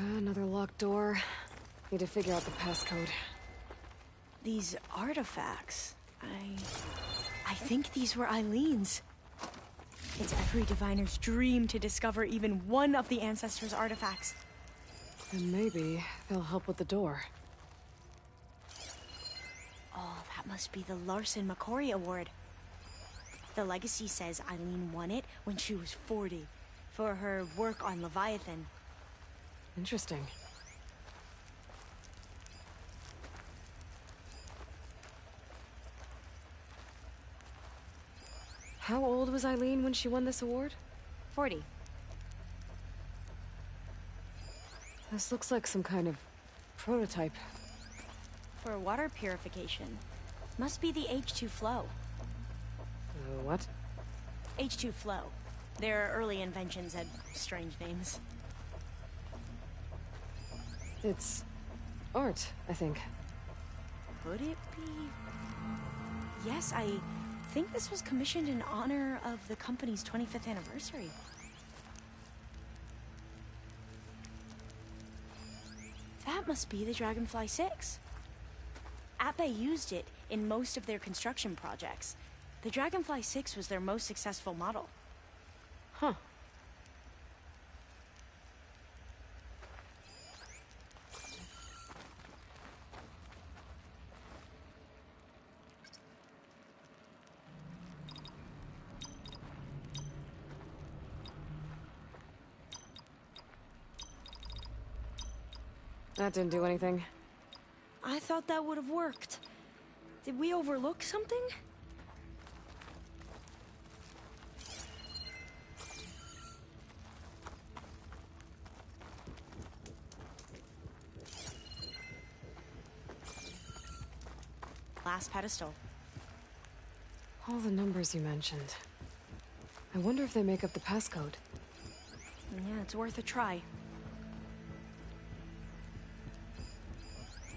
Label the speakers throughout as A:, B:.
A: Another locked door. Need to figure out the passcode.
B: These artifacts... I think these were Eileen's. It's every diviner's dream to discover even one of the Ancestors' artifacts.
A: And maybe they'll help with the door.
B: Oh, that must be the Larson McCory Award. The legacy says Eileen won it when she was 40, for her work on Leviathan.
A: Interesting. How old was Eileen when she won this award?
B: 40.
A: This looks like some kind of prototype.
B: For water purification. Must be the H2 flow.
A: What?
B: H2 flow. Their early inventions had strange names.
A: It's art, I think.
B: Could it be? Yes, I think this was commissioned in honor of the company's 25th anniversary. That must be the Dragonfly 6. Atbay used it in most of their construction projects. The Dragonfly 6 was their most successful model.
A: Huh. That didn't do anything.
B: I thought that would have worked. Did we overlook something? Last pedestal.
A: All the numbers you mentioned. I wonder if they make up the passcode.
B: Yeah, it's worth a try.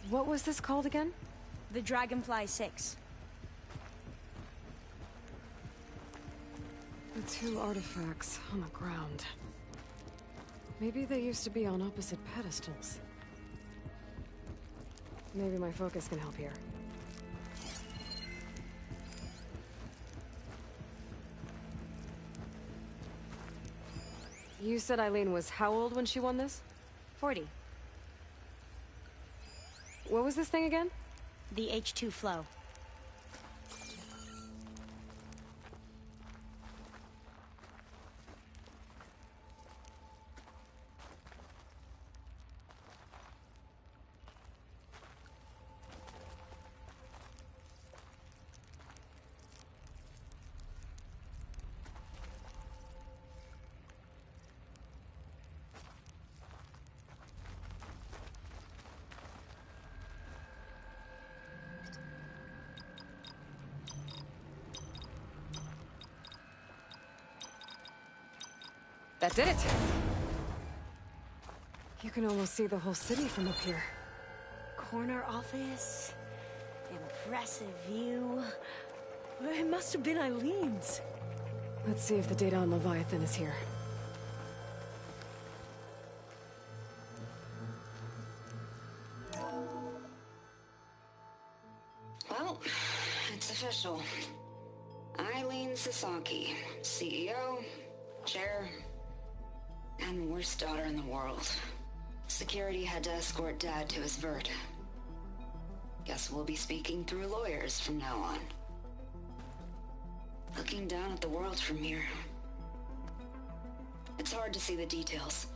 A: What was this called again?
B: The Dragonfly 6.
A: The two artifacts on the ground. Maybe they used to be on opposite pedestals. Maybe my focus can help here. You said Eileen was how old when she won this?
B: 40.
A: What was this thing again?
B: The H2 flow.
A: That did it! You can almost see the whole city from up here.
B: Corner office. Impressive view. It must have been Eileen's.
A: Let's see if the data on Leviathan is here.
C: Well, it's official. Eileen Sasaki, CEO, chair, and worst daughter in the world. Security had to escort Dad to his vert. Guess we'll be speaking through lawyers from now on. Looking down at the world from here. It's hard to see the details.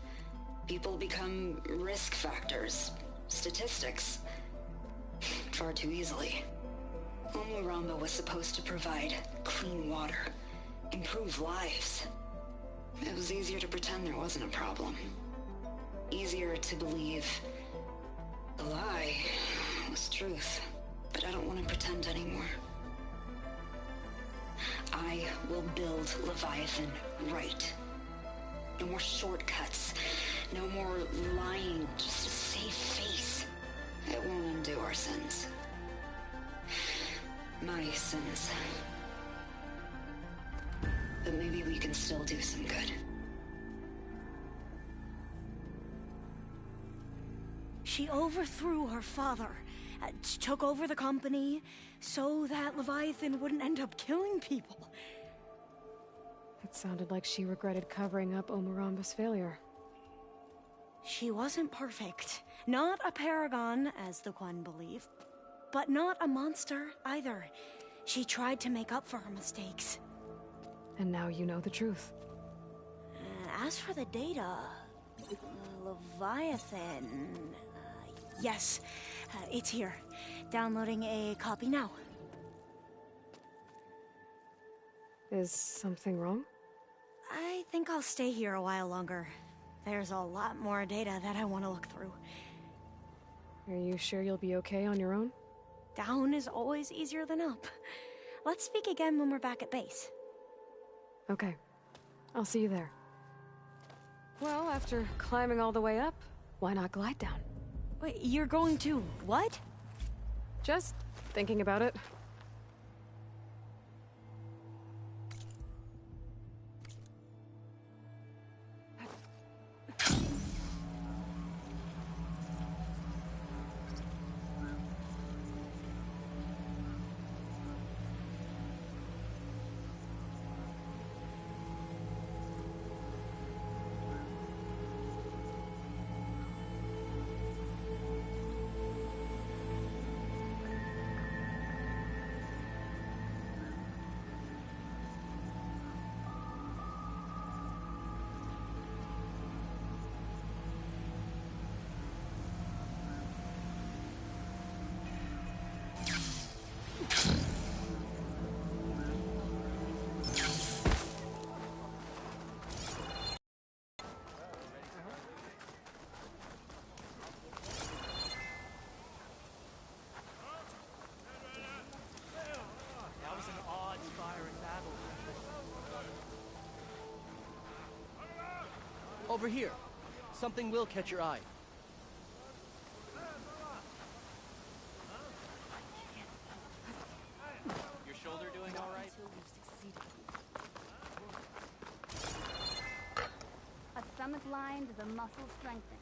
C: People become risk factors, statistics, far too easily. Umurambo was supposed to provide clean water, improve lives. It was easier to pretend there wasn't a problem. Easier to believe the lie was truth. But I don't want to pretend anymore. I will build Leviathan right. No more shortcuts. No more lying just to save face. It won't undo our sins. My sins. But maybe we can still do some good.
B: She overthrew her father, took over the company, so that Leviathan wouldn't end up killing people.
A: It sounded like she regretted covering up Omoramba's failure.
B: She wasn't perfect. Not a paragon, as the Quan believe, but not a monster either. She tried to make up for her mistakes.
A: And now you know the truth.
B: As for the data, Leviathan... yes, it's here. Downloading a copy now.
A: Is something wrong?
B: I think I'll stay here a while longer. There's a lot more data that I want to look through.
A: Are you sure you'll be okay on your own?
B: Down is always easier than up. Let's speak again when we're back at base.
A: Okay. I'll see you there. Well, after climbing all the way up, why not glide down?
B: Wait, you're going to... what?
A: Just thinking about it.
D: Over here. Something will catch your eye. Your shoulder doing all right?
E: A stomach lined is a muscle strengthened.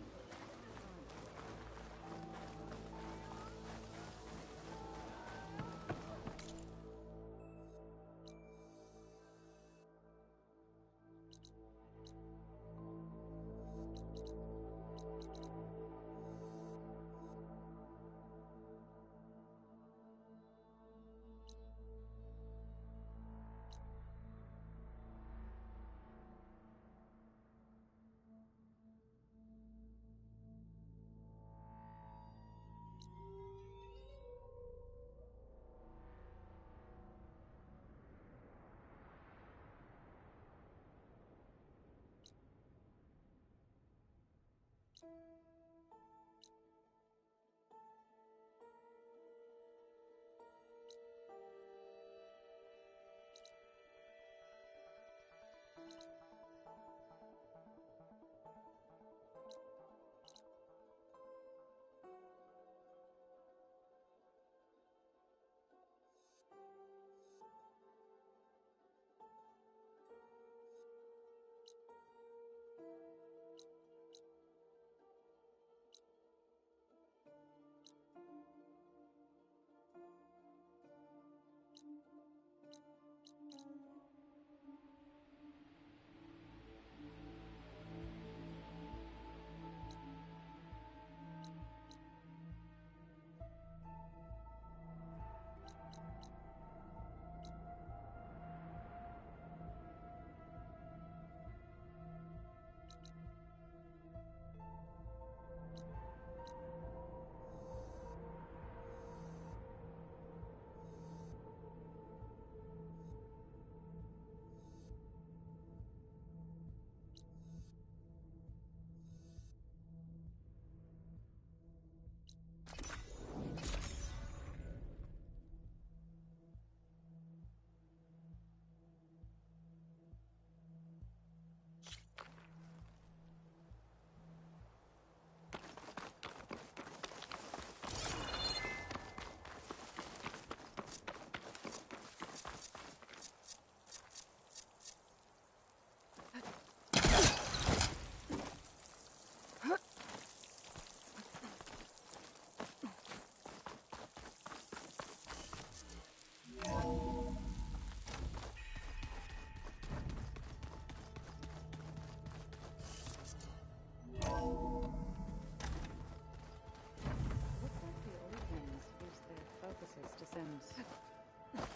F: and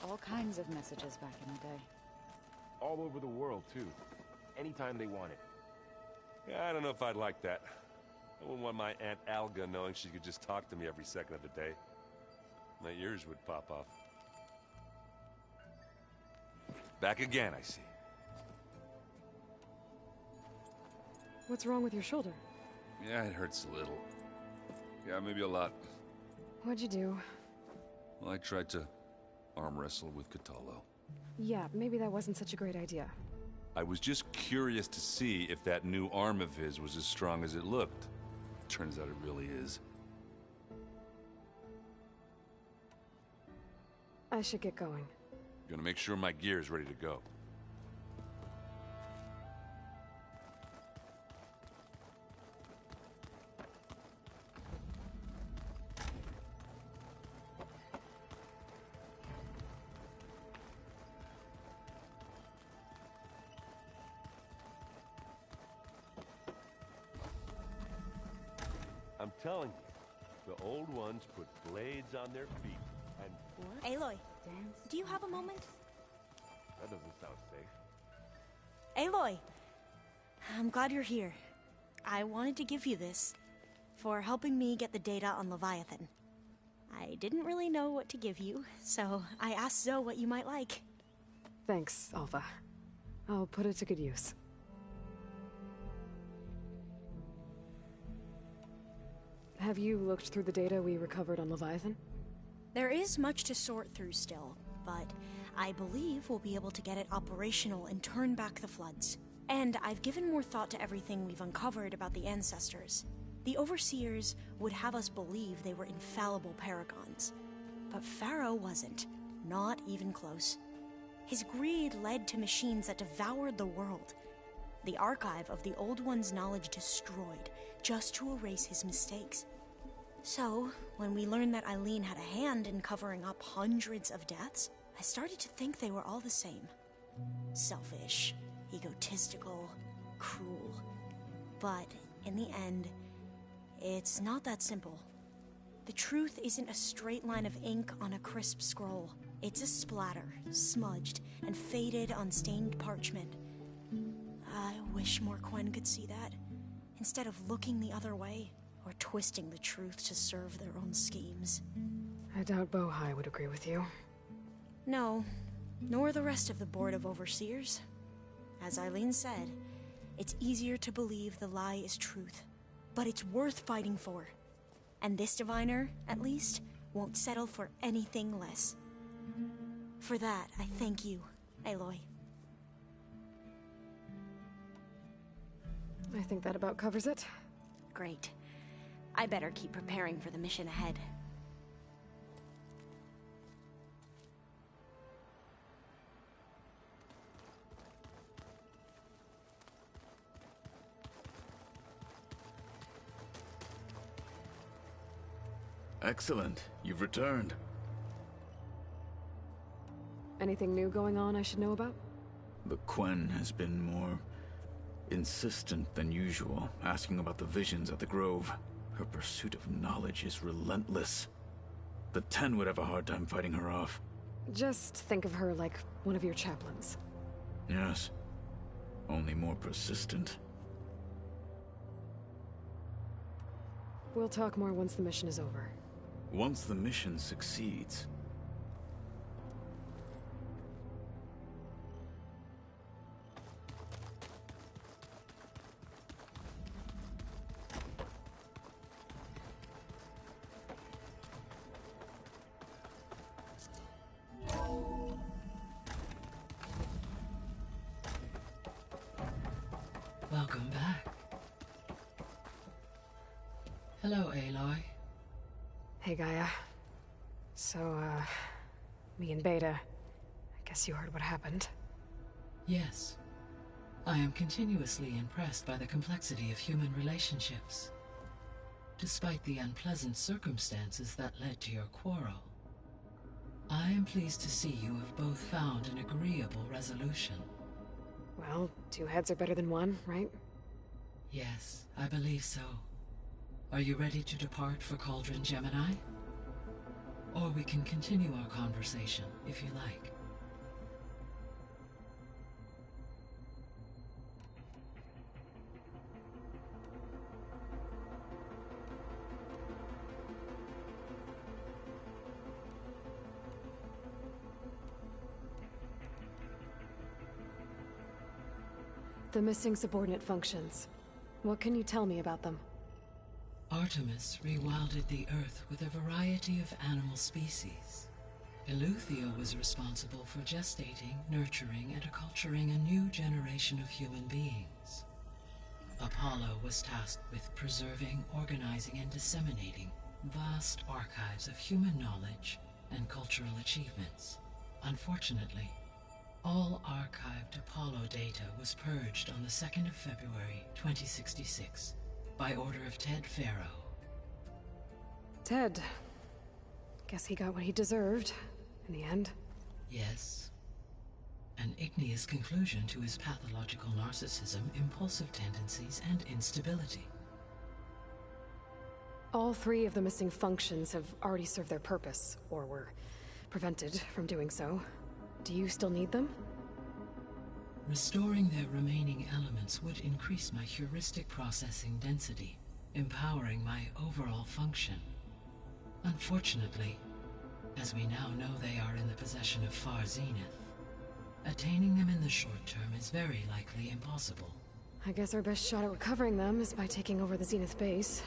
F: all kinds of messages back in the day.
G: All over the world, too. Anytime they want it.
H: Yeah, I don't know if I'd like that. I wouldn't want my Aunt Alga knowing she could just talk to me every second of the day. My ears would pop off. Back again, I see.
A: What's wrong with your shoulder?
H: Yeah, it hurts a little. Yeah, maybe a lot.
A: What'd you do?
H: Well, I tried to arm wrestle with Kotallo.
A: Yeah, maybe that wasn't such a great idea.
H: I was just curious to see if that new arm of his was as strong as it looked. Turns out it really is.
A: I should get going.
H: Gonna make sure my gear is ready to go.
G: I'm telling you, the old ones put blades on their feet, and
B: Aloy, do you have a moment?
G: that doesn't sound safe.
B: Aloy! I'm glad you're here. I wanted to give you this for helping me get the data on Leviathan. I didn't really know what to give you, so I asked Zoe what you might like.
A: Thanks, Alpha. I'll put it to good use. Have you looked through the data we recovered on Leviathan?
B: There is much to sort through still, but I believe we'll be able to get it operational and turn back the floods. And I've given more thought to everything we've uncovered about the ancestors. The Overseers would have us believe they were infallible paragons. But Pharaoh wasn't. Not even close. His greed led to machines that devoured the world. The archive of the Old One's knowledge destroyed, just to erase his mistakes. So, when we learned that Eileen had a hand in covering up hundreds of deaths, I started to think they were all the same. Selfish, egotistical, cruel. But, in the end, it's not that simple. The truth isn't a straight line of ink on a crisp scroll. It's a splatter, smudged, and faded on stained parchment. I wish Morquen could see that, instead of looking the other way, or twisting the truth to serve their own schemes.
A: I doubt Bohai would agree with you.
B: No, nor the rest of the Board of Overseers. As Eileen said, it's easier to believe the lie is truth, but it's worth fighting for. And this diviner, at least, won't settle for anything less. For that, I thank you, Aloy.
A: I think that about covers it.
B: Great. I better keep preparing for the mission ahead.
I: Excellent. You've returned.
A: Anything new going on I should know about?
I: The Quen has been more insistent than usual, asking about the visions at the Grove. Her pursuit of knowledge is relentless. The Ten would have a hard time fighting her off.
A: Just think of her like one of your chaplains.
I: Yes. Only more persistent.
A: We'll talk more once the mission is over.
I: Once the mission succeeds.
J: Welcome back. Hello, Aloy.
A: Hey, Gaia. So, me and Beta, I guess you heard what happened.
J: Yes. I am continuously impressed by the complexity of human relationships. Despite the unpleasant circumstances that led to your quarrel, I am pleased to see you have both found an agreeable resolution.
A: Well, two heads are better than one, right?
J: Yes, I believe so. Are you ready to depart for Cauldron Gemini? Or or we can continue our conversation, if you like.
A: The missing subordinate functions. What can you tell me about them?
J: Artemis rewilded the Earth with a variety of animal species. Eleuthia was responsible for gestating, nurturing, and acculturating a new generation of human beings. Apollo was tasked with preserving, organizing, and disseminating vast archives of human knowledge and cultural achievements. Unfortunately, all archived Apollo data was purged on the 2nd of February, 2066, by order of Ted Faro.
A: Ted. Guess he got what he deserved, in the end.
J: Yes. An igneous conclusion to his pathological narcissism, impulsive tendencies, and instability.
A: All 3 of the missing functions have already served their purpose, or were prevented from doing so. Do you still need them?
J: Restoring their remaining elements would increase my heuristic processing density, empowering my overall function. Unfortunately, as we now know they are in the possession of Far Zenith, attaining them in the short term is very likely impossible.
A: I guess our best shot at recovering them is by taking over the Zenith base.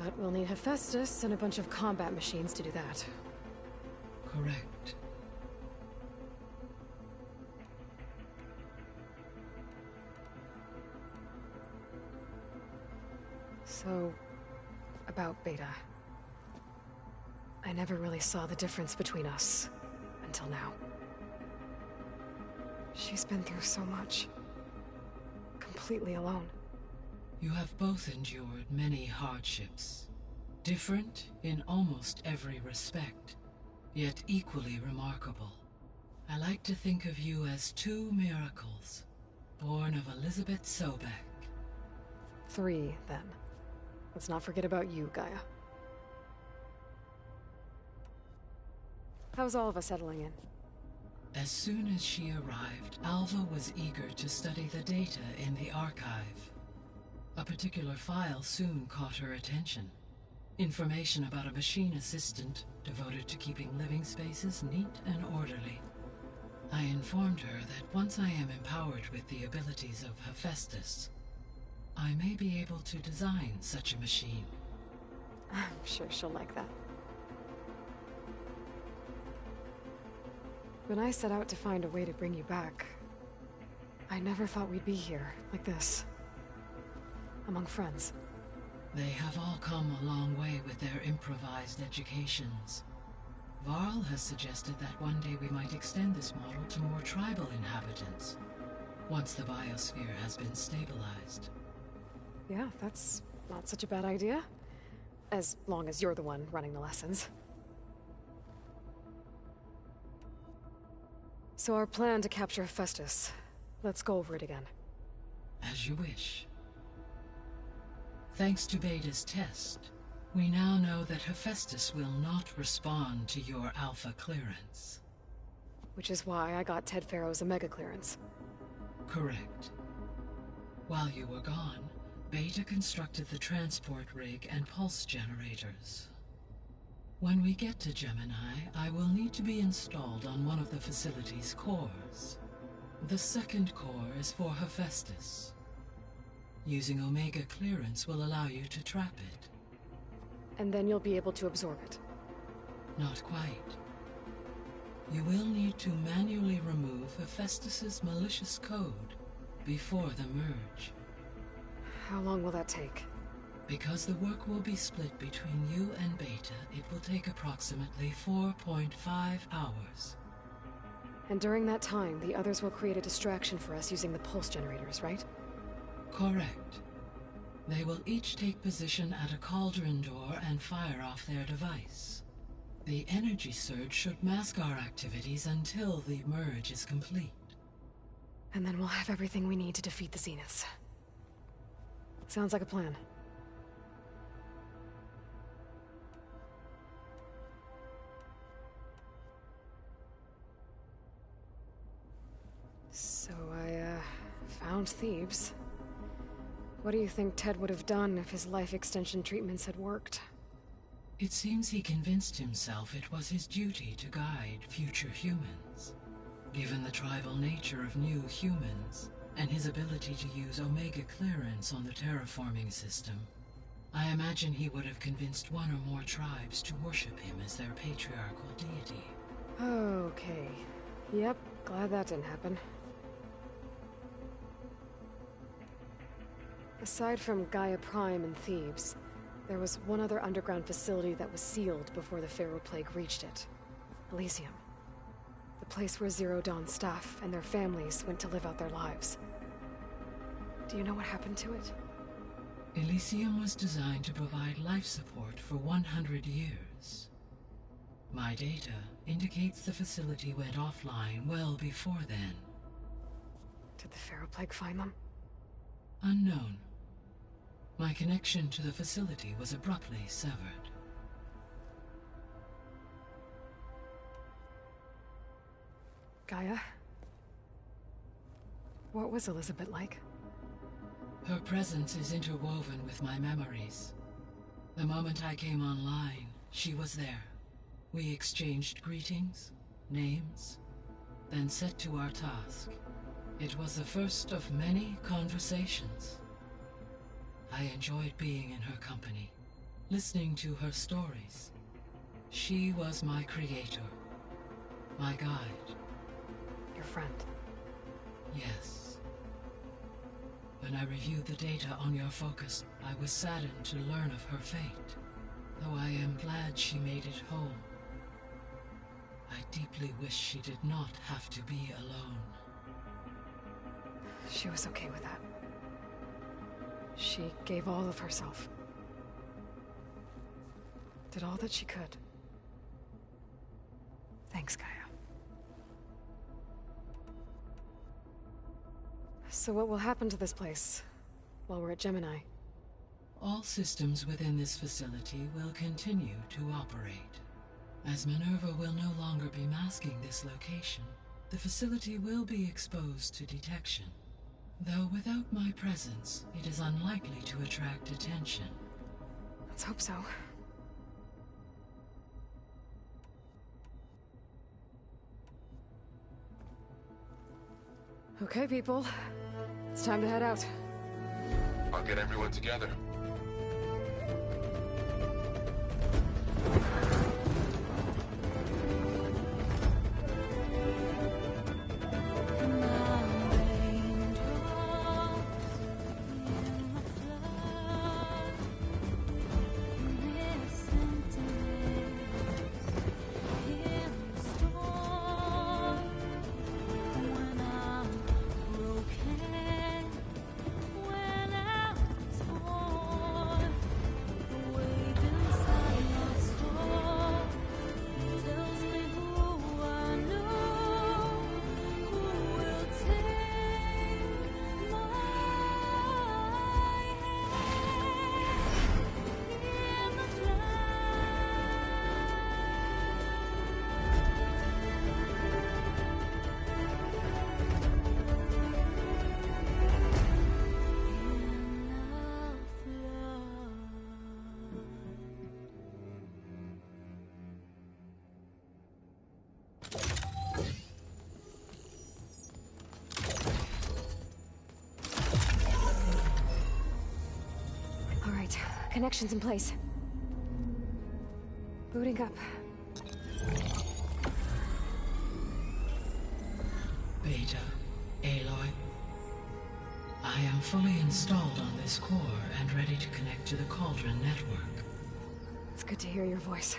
A: But we'll need Hephaestus and a bunch of combat machines to do that.
J: Correct.
A: So, about Beta. I never really saw the difference between us, until now. She's been through so much. Completely alone.
J: You have both endured many hardships. Different in almost every respect, yet equally remarkable. I like to think of you as 2 miracles, born of Elizabeth Sobek.
A: 3, then. Let's not forget about you, Gaia. How's Alva settling in?
J: As soon as she arrived, Alva was eager to study the data in the archive. A particular file soon caught her attention. Information about a machine assistant devoted to keeping living spaces neat and orderly. I informed her that once I am empowered with the abilities of Hephaestus, I may be able to design such a machine.
A: I'm sure she'll like that. When I set out to find a way to bring you back, I never thought we'd be here, like this. Among friends.
J: They have all come a long way with their improvised educations. Varl has suggested that one day we might extend this model to more tribal inhabitants, once the biosphere has been stabilized.
A: Yeah, that's not such a bad idea. As long as you're the one running the lessons. So our plan to capture Hephaestus. Let's go over it again.
J: As you wish. Thanks to Beta's test, we now know that Hephaestus will not respond to your Alpha clearance.
A: Which is why I got Ted Faro's Omega clearance.
J: Correct. While you were gone, Beta constructed the transport rig and pulse generators. When we get to Gemini, I will need to be installed on one of the facility's cores. The second core is for Hephaestus. Using Omega clearance will allow you to trap it.
A: And then you'll be able to absorb it.
J: Not quite. You will need to manually remove Hephaestus's malicious code before the merge.
A: How long will that take?
J: Because the work will be split between you and Beta, it will take approximately 4.5 hours.
A: And during that time, the others will create a distraction for us using the pulse generators, right?
J: Correct. They will each take position at a cauldron door and fire off their device. The energy surge should mask our activities until the merge is complete.
A: And then we'll have everything we need to defeat the Zeniths. Sounds like a plan. found Thebes. What do you think Ted would have done if his life extension treatments had worked?
J: It seems he convinced himself it was his duty to guide future humans. Given the tribal nature of new humans, and his ability to use Omega clearance on the terraforming system, I imagine he would have convinced one or more tribes to worship him as their patriarchal deity.
A: Okay. Yep, glad that didn't happen. Aside from Gaia Prime and Thebes, there was one other underground facility that was sealed before the Pharaoh Plague reached it. Elysium. The place where Zero Dawn staff and their families went to live out their lives. Do you know what happened to it?
J: Elysium was designed to provide life support for 100 years. My data indicates the facility went offline well before then.
A: Did the Pharaoh Plague find them?
J: Unknown. My connection to the facility was abruptly severed.
A: Gaia? What was Elizabeth like?
J: Her presence is interwoven with my memories. The moment I came online, she was there. We exchanged greetings, names, then set to our task. It was the first of many conversations. I enjoyed being in her company, listening to her stories. She was my creator, my guide.
A: Your friend?
J: Yes. When I reviewed the data on your focus, I was saddened to learn of her fate, though I am glad she made it home. I deeply wish she did not have to be alone.
A: She was okay with that. She gave all of herself. Did all that she could. Thanks, Gaia. So what will happen to this place while we're at Gemini?
J: All systems within this facility will continue to operate. As Minerva will no longer be masking this location, the facility will be exposed to detection. Though without my presence, it is unlikely to attract attention.
A: Let's hope so. Okay, people. It's time to head out.
K: I'll get everyone together.
A: Connections in place. Booting up.
J: Beta, Aloy. I am fully installed on this core and ready to connect to the Cauldron network.
A: It's good to hear your voice.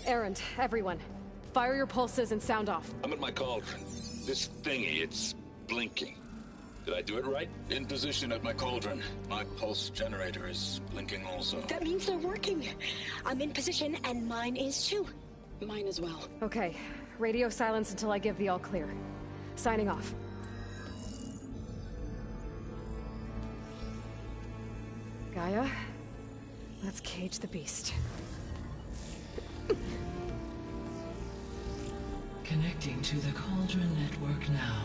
A: Erend, everyone. Fire your pulses and sound off.
L: I'm at my Cauldron. This thingy, it's blinking. Did I do it right?
I: In position at my Cauldron. My pulse generator is blinking also.
M: That means they're working. I'm in position and mine is too. Mine as well.
A: Okay. Radio silence until I give the all clear. Signing off. Gaia, let's cage the beast.
J: Connecting to the Cauldron network now.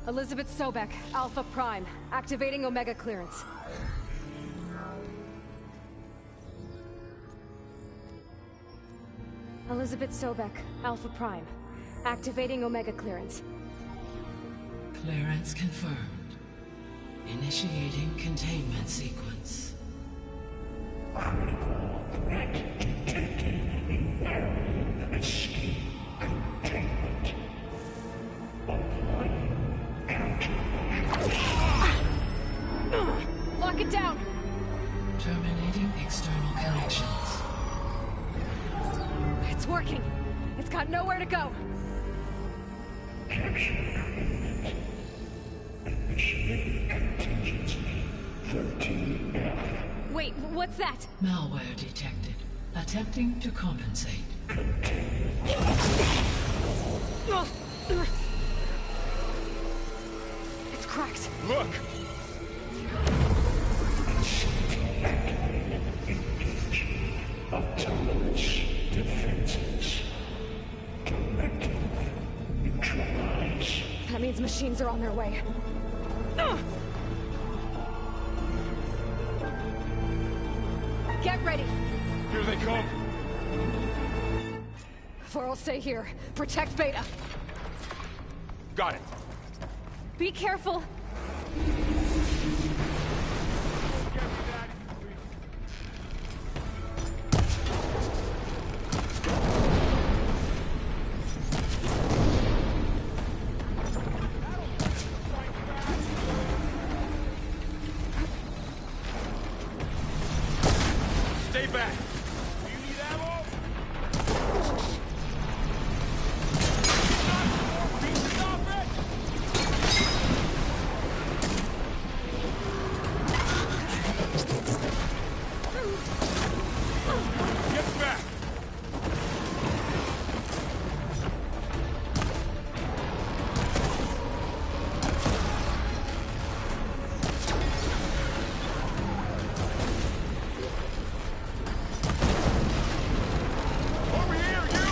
A: Elizabeth Sobek, Alpha Prime. Activating Omega clearance. Elizabeth Sobek, Alpha Prime. Activating Omega clearance.
J: Clearance confirmed. Initiating containment sequence.
N: Critical threat detected. Escape containment. Applying countermeasures.
A: Lock it down!
J: Terminating external connections.
A: It's working. It's got nowhere to go.
N: Capture agreement. Initiating contingency 13F.
A: Wait, what's that?
J: Malware detected. Attempting to compensate.
A: It's cracked.
H: Look!
N: Engaging autonomous defenses. Directive neutralize.
A: That means machines are on their way. Get ready!
H: Here they come!
A: Vor'll stay here. Protect Beta.
H: Got it!
A: Be careful!
H: Stay back! Do you need ammo? Stop it! Get back! Over here, you!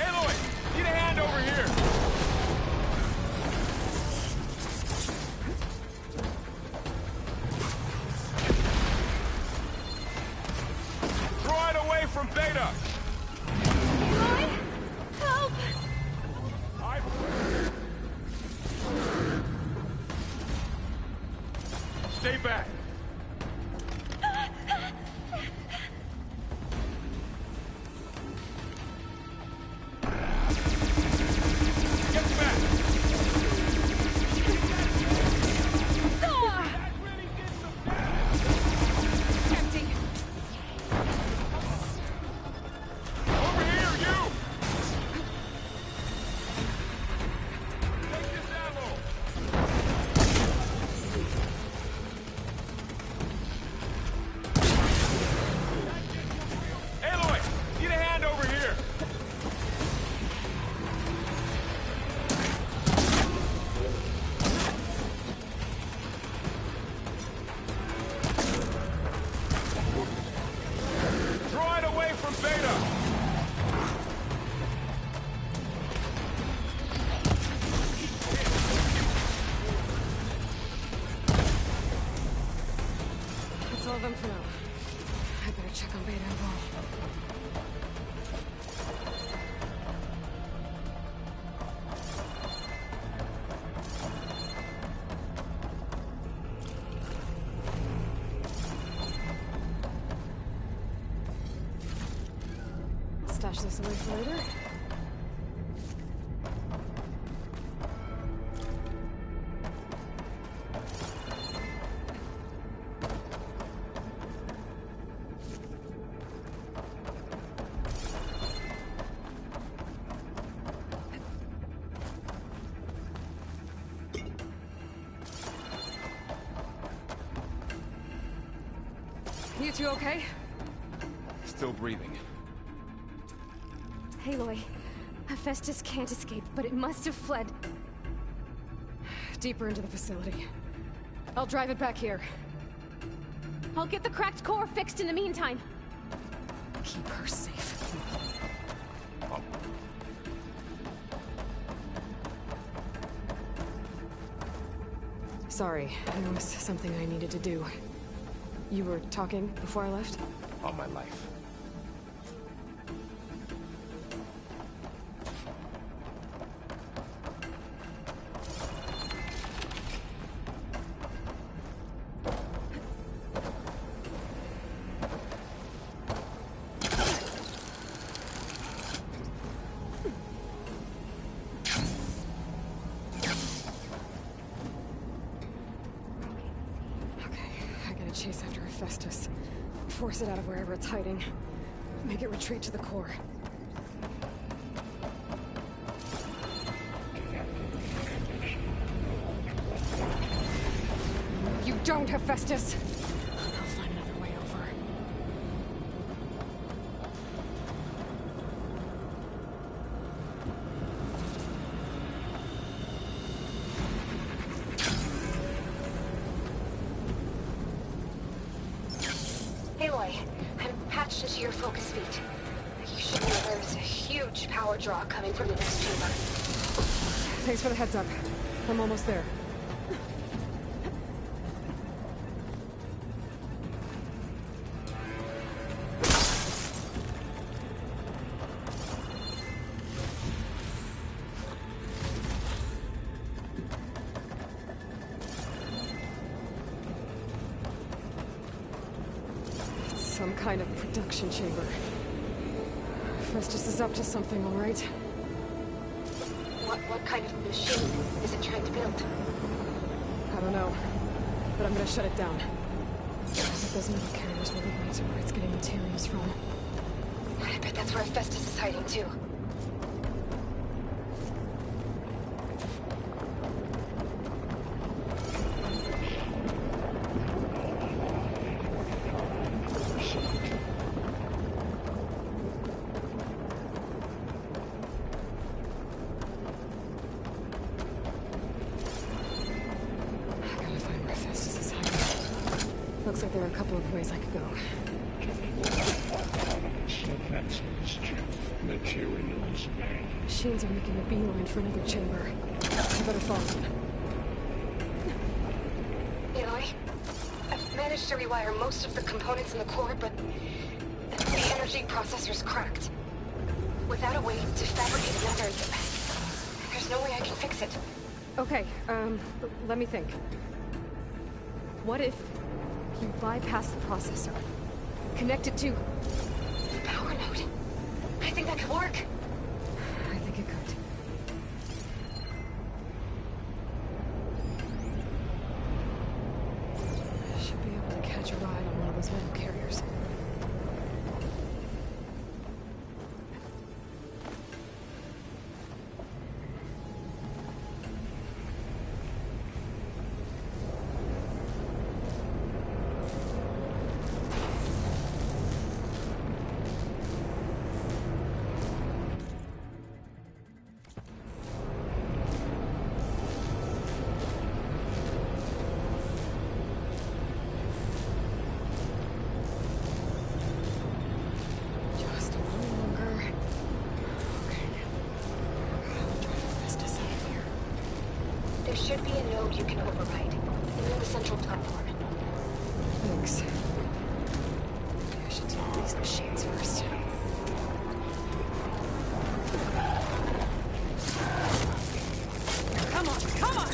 H: Aloy, need a hand over here! Draw it away from Beta!
A: Aloy! Help!
H: Stay back! Get back!
A: Empty.
H: Over here, you! Take this ammo! Aloy, need a hand over here! Draw it away from Beta!
A: That's all of them for now. I better check on Beta and Vol. Stash this away for later. You two okay?
H: Still breathing.
A: Aloy, Hephaestus can't escape, but it must have fled deeper into the facility. I'll drive it back here.
E: I'll get the cracked core fixed in the meantime.
A: Keep her safe. Sorry, there was something I needed to do. You were talking before I left?
O: All my life.
A: Chase after Hephaestus. Force it out of wherever it's hiding. Make it retreat to the core. You don't, Hephaestus! I'll find another way over.
M: Aloy, I'm patched into your focus feed. You should know there's a huge power draw coming from the next chamber.
A: Thanks for the heads up. I'm almost there. Some kind of production chamber. Festus is up to something, all right?
M: What kind of machine is it trying to build?
A: I don't know, but I'm gonna shut it down. But those metal carriers will lead me to where it's getting materials from.
M: I bet that's where Festus is hiding too.
A: Looks like there are a couple of ways I could go.
N: Materials.
A: Machines are making a beeline for another chamber. I better follow them.
M: Aloy, I've managed to rewire most of the components in the core, but the energy processor's cracked. Without a way to fabricate another, there's no way I can fix it.
A: Okay, let me think. What if you bypass the processor? Connect it to
M: the power node. I think that could work.
A: I think it could. I should be able to catch a ride on one of those metal carriers.
M: There should be a node you can override. Near the central platform.
A: Thanks. Maybe I should deal with these machines first. Come on, come on!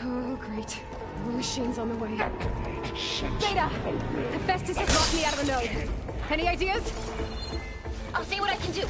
A: Oh, great. More machines on the way.
E: Beta! Hephaestus has locked me out of the node. Any ideas?
M: I'll see what I can do.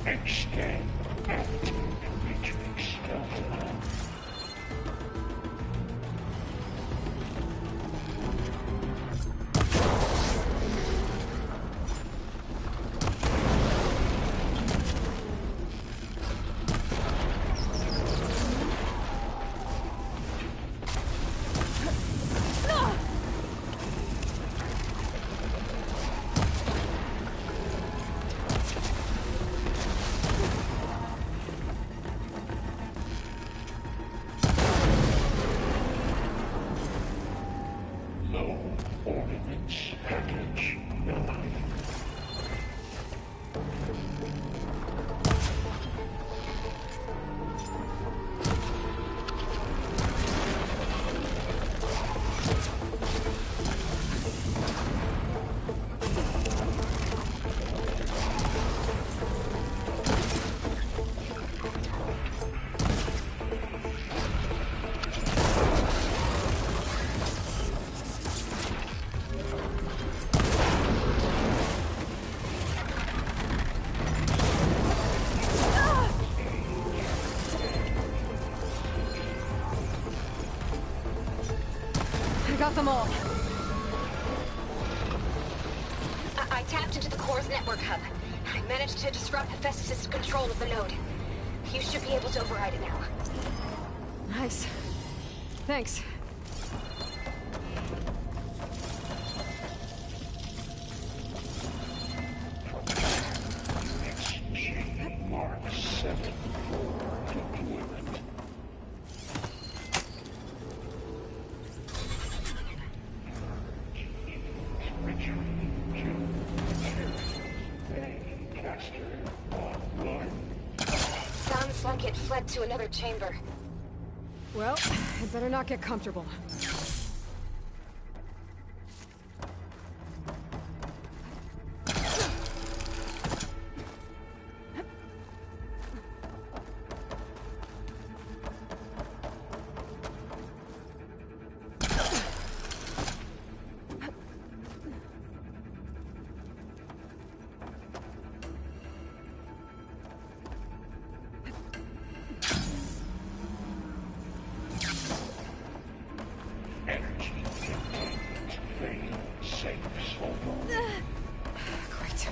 N: Extend active matrix stealth. Ordnance package 9.
A: Got them all.
M: I tapped into the core's network hub. I managed to disrupt Hephaestus' control of the node. You should be able to override it now.
A: Nice. Thanks.
N: Mark 7 for deployment.
M: Sounds like it fled to another chamber.
A: Well, I'd better not get comfortable. Great.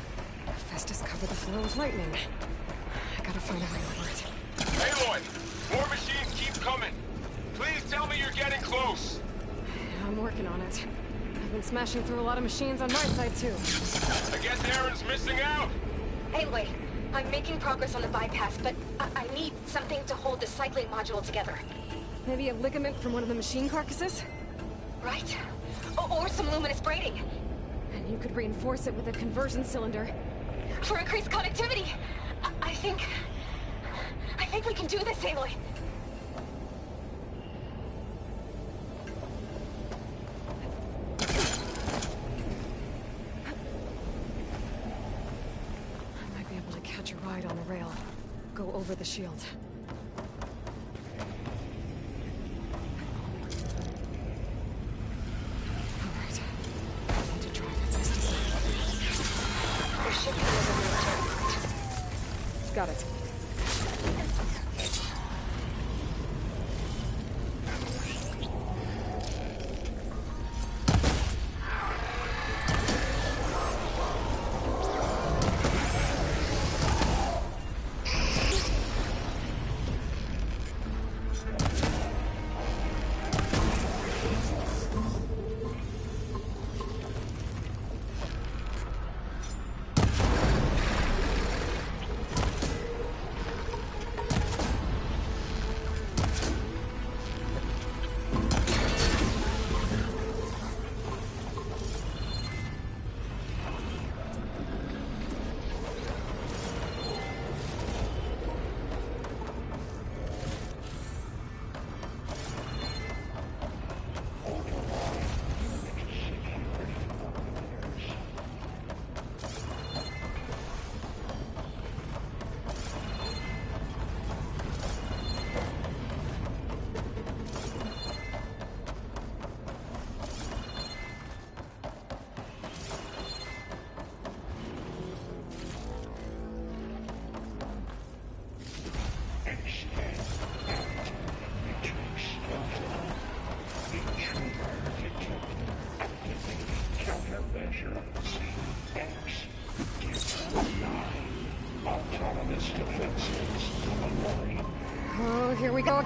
A: Hephaestus covered the floor with lightning. I gotta find a way over it.
K: Aloy! More machines keep coming! Please tell me you're getting close!
A: I'm working on it. I've been smashing through a lot of machines on my side, too.
K: I guess Aaron's missing out!
M: Anyway, I'm making progress on the bypass, but I need something to hold the cycling module together.
A: Maybe a ligament from one of the machine carcasses?
M: Right. Or some luminous braiding.
A: And you could reinforce it with a conversion cylinder.
M: For increased connectivity! I think we can do this, Aloy.
A: I might be able to catch a ride on the rail. Go over the shield. Alright. I need to drive Hephaestus.
M: There should be another military point.
A: Got it.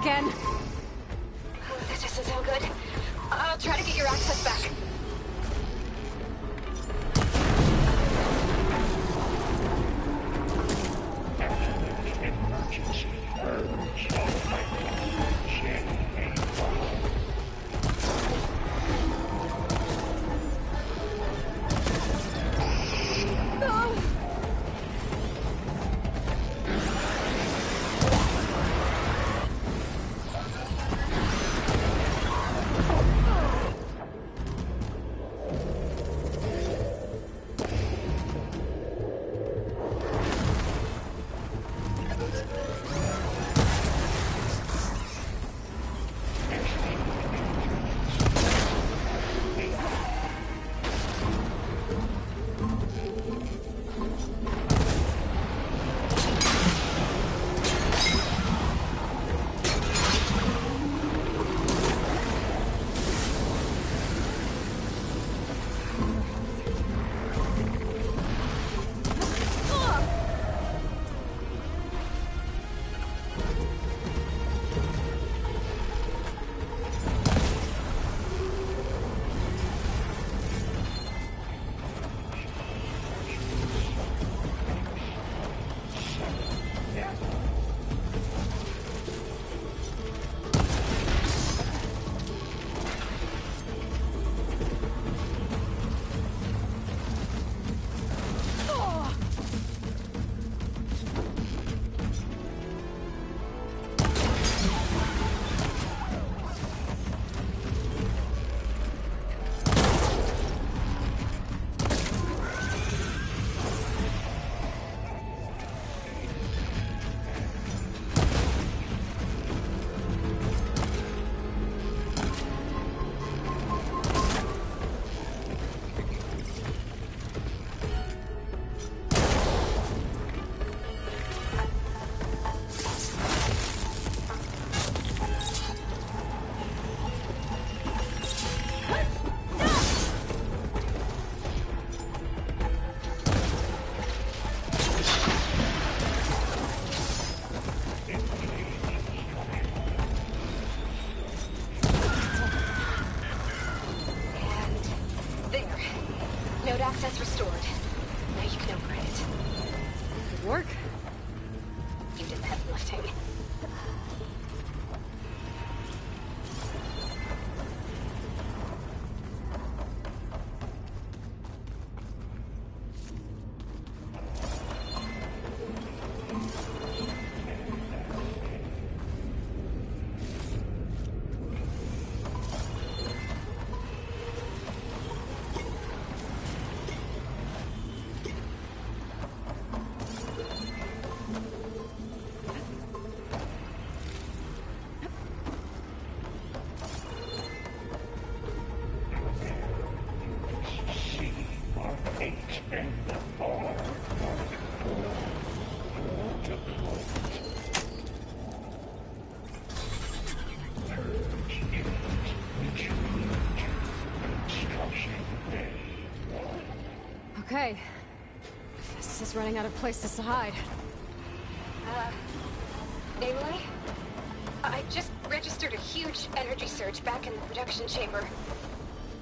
A: Again?
M: That doesn't sound good. I'll try to get your access back.
N: Emergency urge.
M: Access restored. Now you can upgrade it.
A: Good work.
M: You did the heavy lifting.
A: Okay. Festus is running out of places to hide.
M: Aloy? I just registered a huge energy surge back in the production chamber.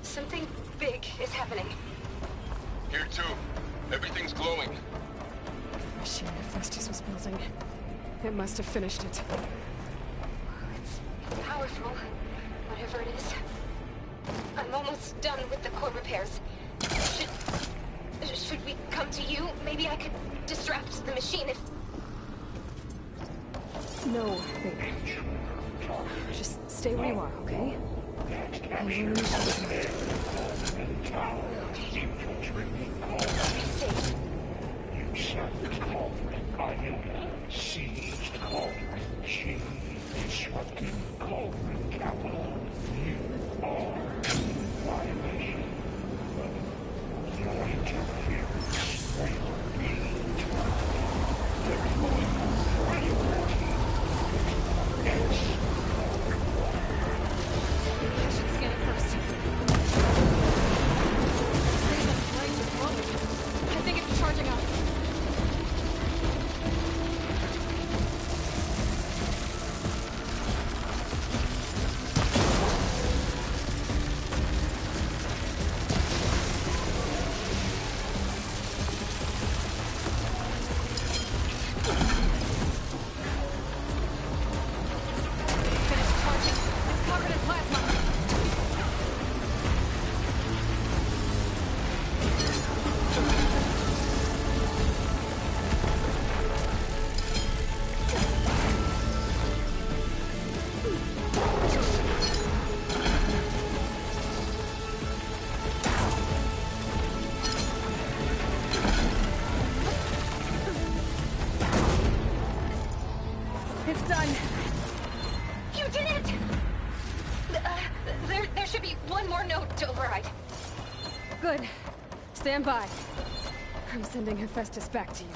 M: Something big is happening.
K: Here too. Everything's glowing.
A: The machine Festus was building. It must have finished it.
M: It's powerful, whatever it is. I'm almost done with the core repairs. Should we come to you? Maybe I could distract the machine if...
A: No, baby. Just stay where you are, okay? I will initiate.
N: You sent Cauldron Iona, seized Cauldron G, disrupted Cauldron Capital. You are in violation. Your interference will be there is no priority.
A: I should scan it first. I think it's charging up.
M: should be one more node to override.
A: Good. Stand by. I'm sending Hephaestus back to you.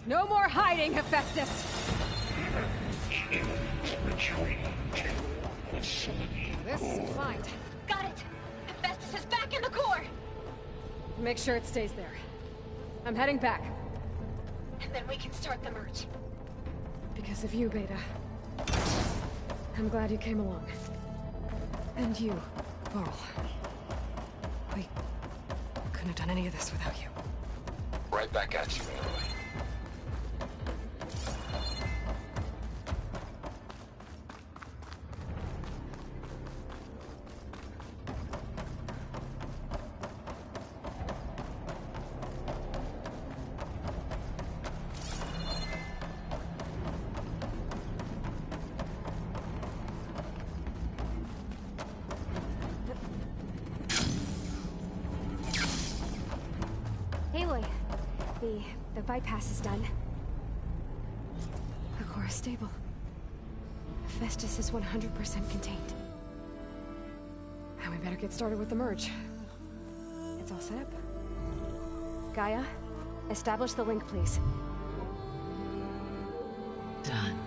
A: No more hiding, Hephaestus! This is a find.
M: Got it! Hephaestus is back in the core!
A: Make sure it stays there. I'm heading back.
M: And then we can start the merge.
A: Because of you, Beta. I'm glad you came along. And you, Varl. We couldn't have done any of this without you.
L: Right back at you, Aloy.
E: Aloy, the bypass is done.
A: The core is stable. Hephaestus is 100% contained. Now we better get started with the merge. It's all set up.
E: Gaia, establish the link, please.
J: Done.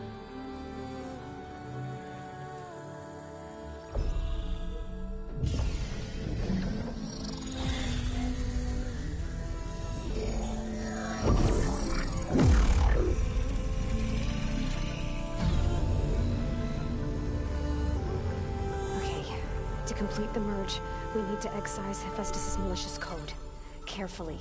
E: To complete the merge, we need to excise Hephaestus' malicious code. Carefully.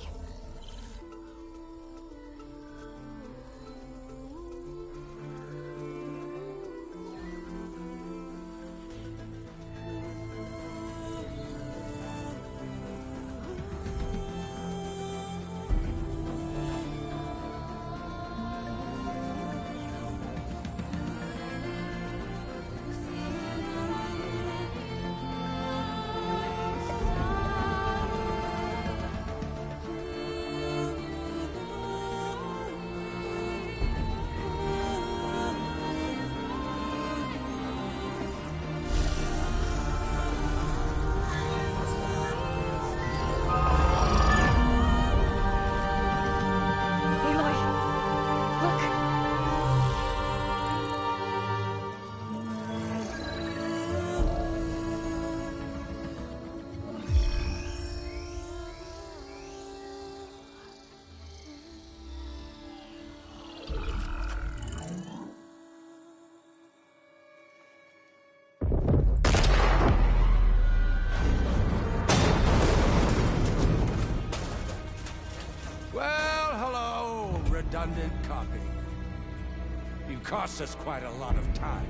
O: Redundant copy. You cost us quite a lot of time.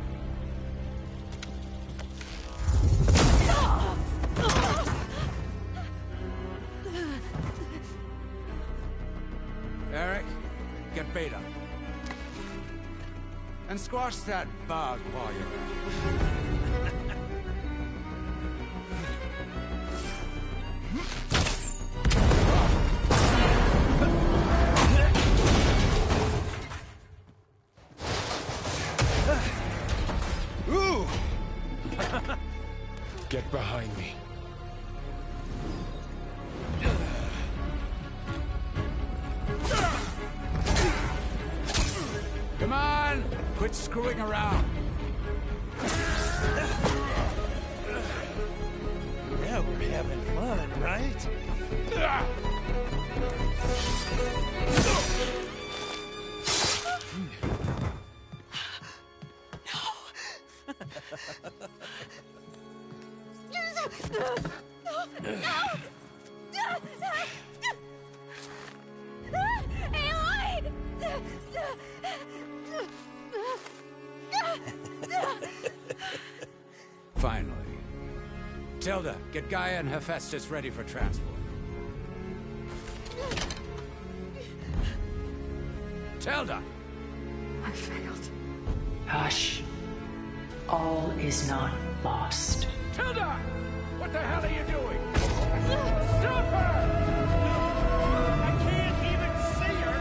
O: Eric, get Beta. And squash that bug while you're at it.
K: Get behind me.
O: Come on! Quit screwing around.
D: Yeah, we're having fun, right?
O: Finally. Tilda, get Gaia and Hephaestus ready for transport. Tilda!
A: I failed.
J: Hush. All is not lost.
K: Tilda! What the hell are you doing? Stop her! I can't even see her!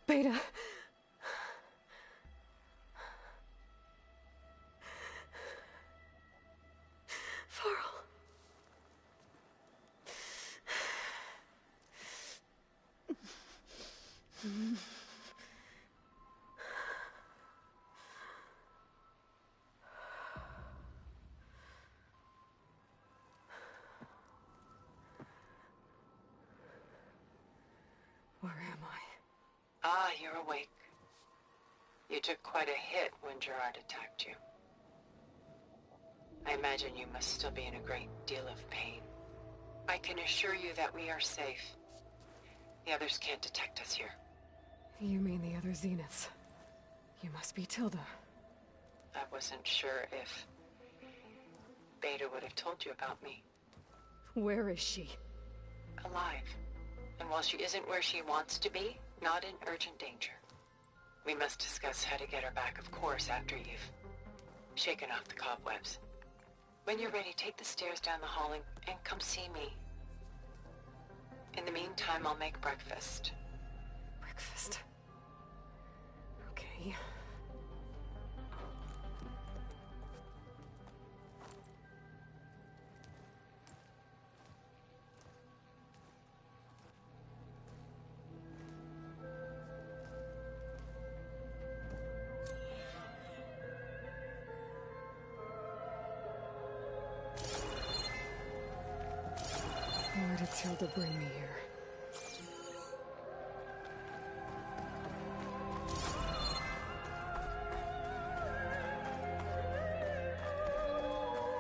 A: Beta. Varl. Where am I?
P: Ah, you're awake. You took quite a hit when Gerard attacked you. I imagine you must still be in a great deal of pain. I can assure you that we are safe. The others can't detect us here.
A: You mean the other Zeniths? You must be Tilda.
P: I wasn't sure if Beta would have told you about me.
A: Where is she?
P: Alive. And while she isn't where she wants to be, not in urgent danger. We must discuss how to get her back, of course, after you've shaken off the cobwebs. When you're ready, take the stairs down the hall and come see me. In the meantime, I'll make breakfast.
A: Breakfast. Okay. Why did Tilda bring me here?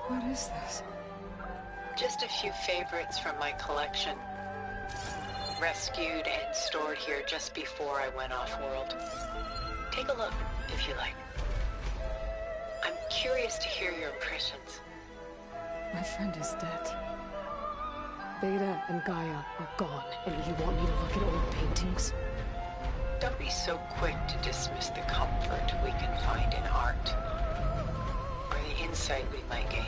A: What is this?
P: Just a few favorites from my collection. Rescued and stored here just before I went off-world. Take a look, if you like. I'm curious to hear your impressions.
A: My friend is dead. Beta and Gaia are gone, and you want me to look at old paintings?
P: Don't be so quick to dismiss the comfort we can find in art, or the insight we might gain.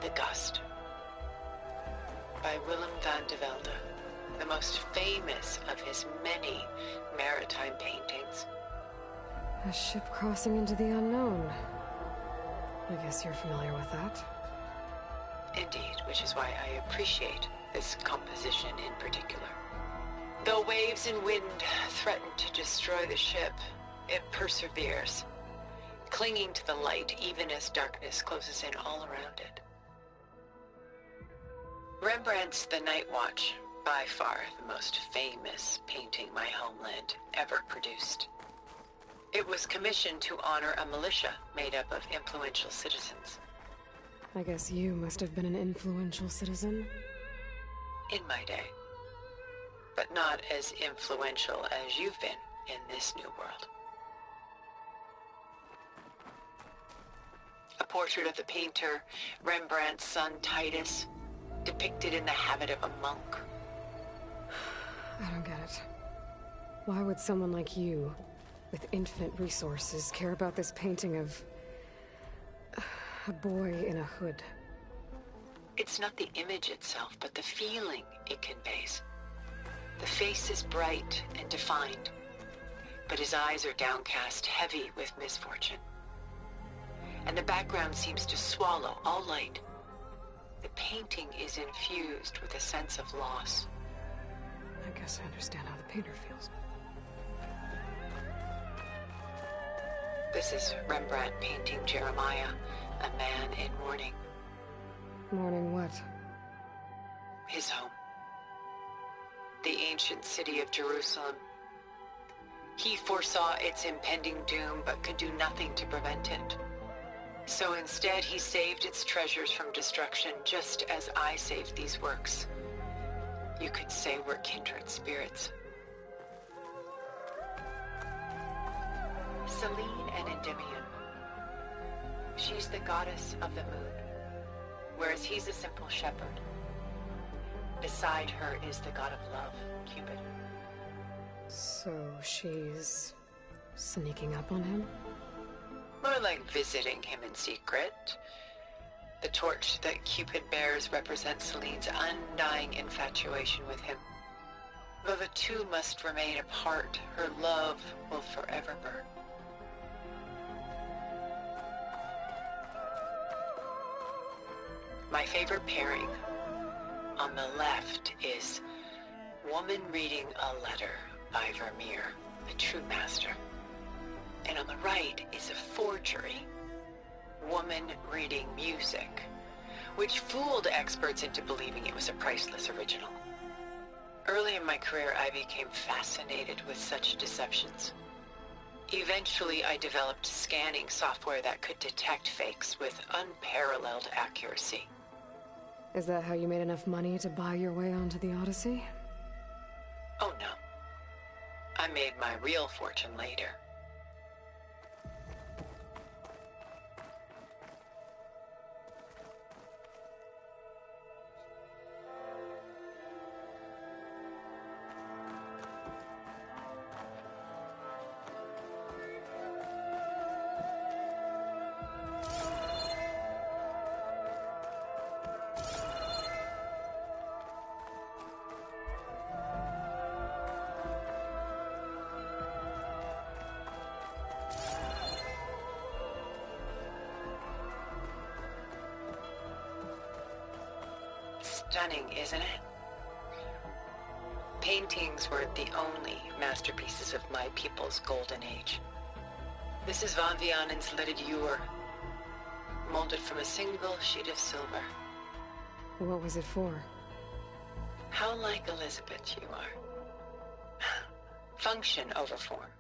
P: The Gust by Willem van de Velde, the most famous of his many maritime paintings.
A: A ship crossing into the unknown. I guess you're familiar with that.
P: Indeed, which is why I appreciate this composition in particular. Though waves and wind threaten to destroy the ship, it perseveres, clinging to the light even as darkness closes in all around it. Rembrandt's The Night Watch, by far the most famous painting my homeland ever produced. It was commissioned to honor a militia made up of influential citizens.
A: I guess you must have been an influential citizen.
P: In my day. but not as influential as you've been in this new world. A portrait of the painter Rembrandt's son Titus, depicted in the habit of a monk.
A: I don't get it. Why would someone like you, with infinite resources, care about this painting of a boy in a hood?
P: It's not the image itself, but the feeling it conveys. The face is bright and defined, but his eyes are downcast, heavy with misfortune. And the background seems to swallow all light. The painting is infused with a sense of loss.
A: I guess I understand how the painter feels.
P: This is Rembrandt painting Jeremiah, a man in mourning.
A: Mourning what?
P: His home. The ancient city of Jerusalem. He foresaw its impending doom, but could do nothing to prevent it. So instead, he saved its treasures from destruction, just as I saved these works. You could say we're kindred spirits. Selene and Endymion. She's the goddess of the moon, whereas he's a simple shepherd. Beside her is the god of love, Cupid.
A: So she's sneaking up on him?
P: More like visiting him in secret. The torch that Cupid bears represents Selene's undying infatuation with him. Though the two must remain apart, her love will forever burn. My favorite pairing on the left is Woman Reading a Letter by Vermeer, a true master. And on the right is a forgery, Woman Reading Music, which fooled experts into believing it was a priceless original. Early in my career, I became fascinated with such deceptions. Eventually, I developed scanning software that could detect fakes with unparalleled accuracy.
A: Is that how you made enough money to buy your way onto the Odyssey?
P: Oh no. I made my real fortune later. Stunning, isn't it? Paintings weren't the only masterpieces of my people's golden age. This is Van Vianen's Lidded Ewer, molded from a single sheet of silver.
A: What was it for?
P: How like Elizabeth you are. Function over form.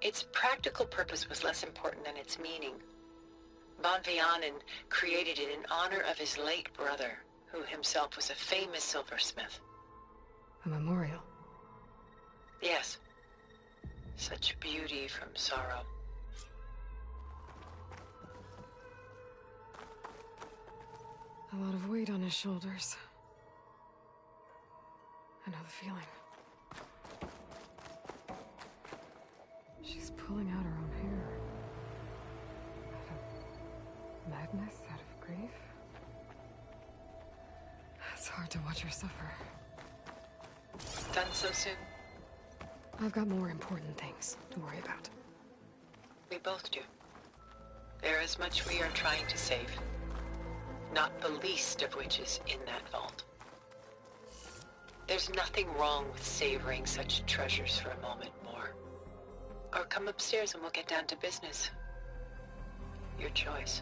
P: Its practical purpose was less important than its meaning. Van Vianen created it in honor of his late brother, who himself was a famous silversmith.
A: A memorial?
P: Yes. Such beauty from sorrow.
A: A lot of weight on his shoulders. I know the feeling. She's pulling out her own hair. Out of madness, out of grief. It's hard to watch her suffer.
P: Done so soon?
A: I've got more important things to worry about.
P: We both do. There is much we are trying to save. Not the least of which is in that vault. There's nothing wrong with savoring such treasures for a moment more. Or come upstairs and we'll get down to business. Your choice.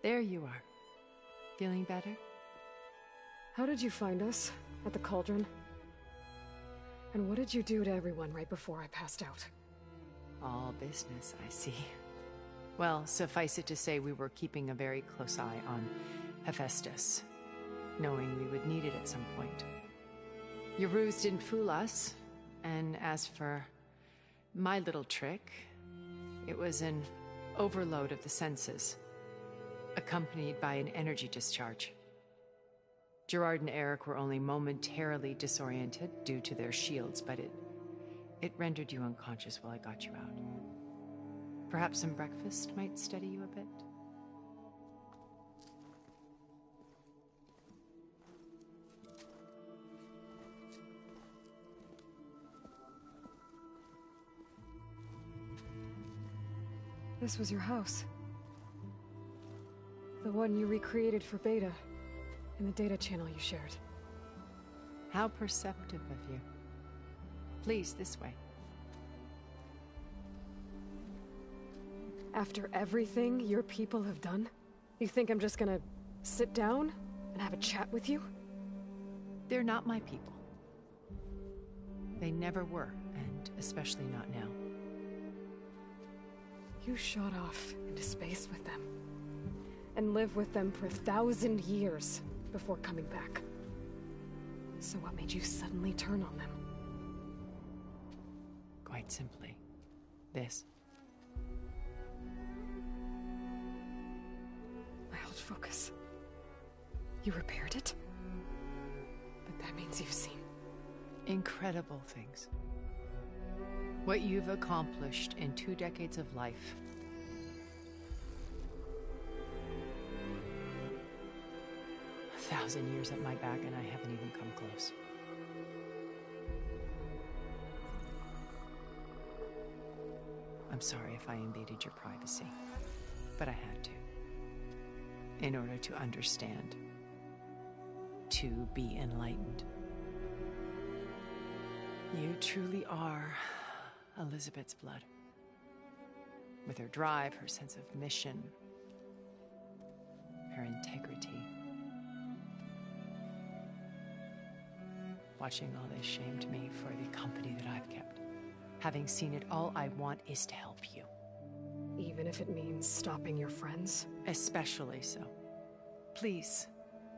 P: There you are. Feeling better?
A: How did you find us? At the Cauldron? And what did you do to everyone right before I passed out?
P: All business, I see. Well, suffice it to say we were keeping a very close eye on Hephaestus, knowing we would need it at some point. Your ruse didn't fool us, and as for my little trick, it was an overload of the senses, accompanied by an energy discharge. Gerard and Eric were only momentarily disoriented due to their shields, but it rendered you unconscious while I got you out. Perhaps some breakfast might steady you a bit?
A: This was your house. The one you recreated for Beta, in the data channel you shared.
P: How perceptive of you. Please, this way.
A: After everything your people have done, you think I'm just gonna sit down and have a chat with you?
P: They're not my people. They never were, and especially not now.
A: You shot off into space with them, and lived with them for 1,000 years before coming back. So what made you suddenly turn on them?
P: Quite simply, this.
A: My old focus. You repaired it? But that means you've seen...
P: incredible things. What you've accomplished in 2 decades of life. A 1,000 years at my back and I haven't even come close. I'm sorry if I invaded your privacy, but I had to. In order to understand. To be enlightened. You truly are Elizabeth's blood. With her drive, her sense of mission, her integrity. Watching all this shamed me for the company that I've kept. Having seen it, all I want is to help you.
A: Even if it means stopping your friends?
P: Especially so. Please,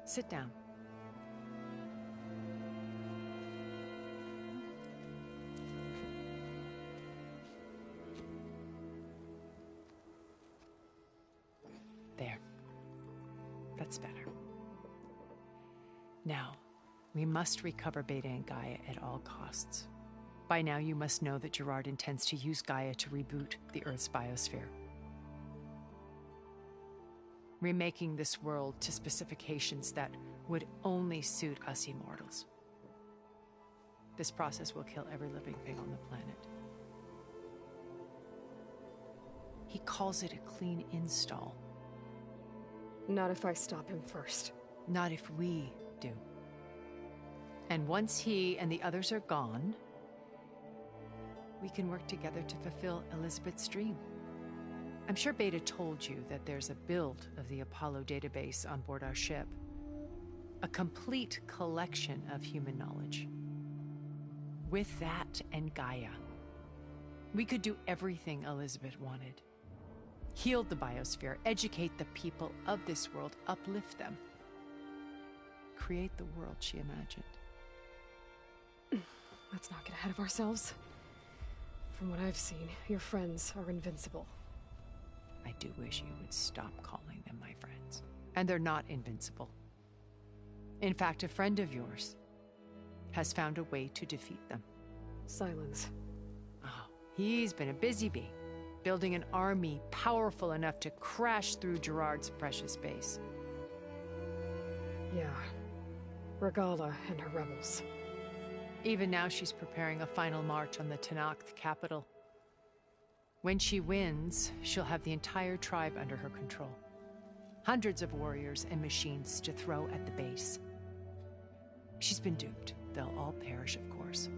P: sit down. There. That's better. Now, we must recover Beta and Gaia at all costs. By now, you must know that Gerard intends to use Gaia to reboot the Earth's biosphere. Remaking this world to specifications that would only suit us immortals. This process will kill every living thing on the planet. He calls it a clean install.
A: Not if I stop him first.
P: Not if we do. And once he and the others are gone, we can work together to fulfill Elizabeth's dream. I'm sure Beta told you that there's a build of the Apollo database on board our ship. A complete collection of human knowledge. With that and Gaia, we could do everything Elizabeth wanted. Heal the biosphere, educate the people of this world, uplift them. Create the world she imagined.
A: Let's not get ahead of ourselves. From what I've seen, your friends are invincible.
P: I do wish you would stop calling them my friends. And they're not invincible. In fact, a friend of yours has found a way to defeat them.
A: Silence.
P: Oh, he's been a busy bee, building an army powerful enough to crash through Gerard's precious base.
A: Yeah. Regala and her rebels.
P: Even now she's preparing a final march on the Tenakth capital. When she wins, she'll have the entire tribe under her control. Hundreds of warriors and machines to throw at the base. She's been duped. They'll all perish, of course.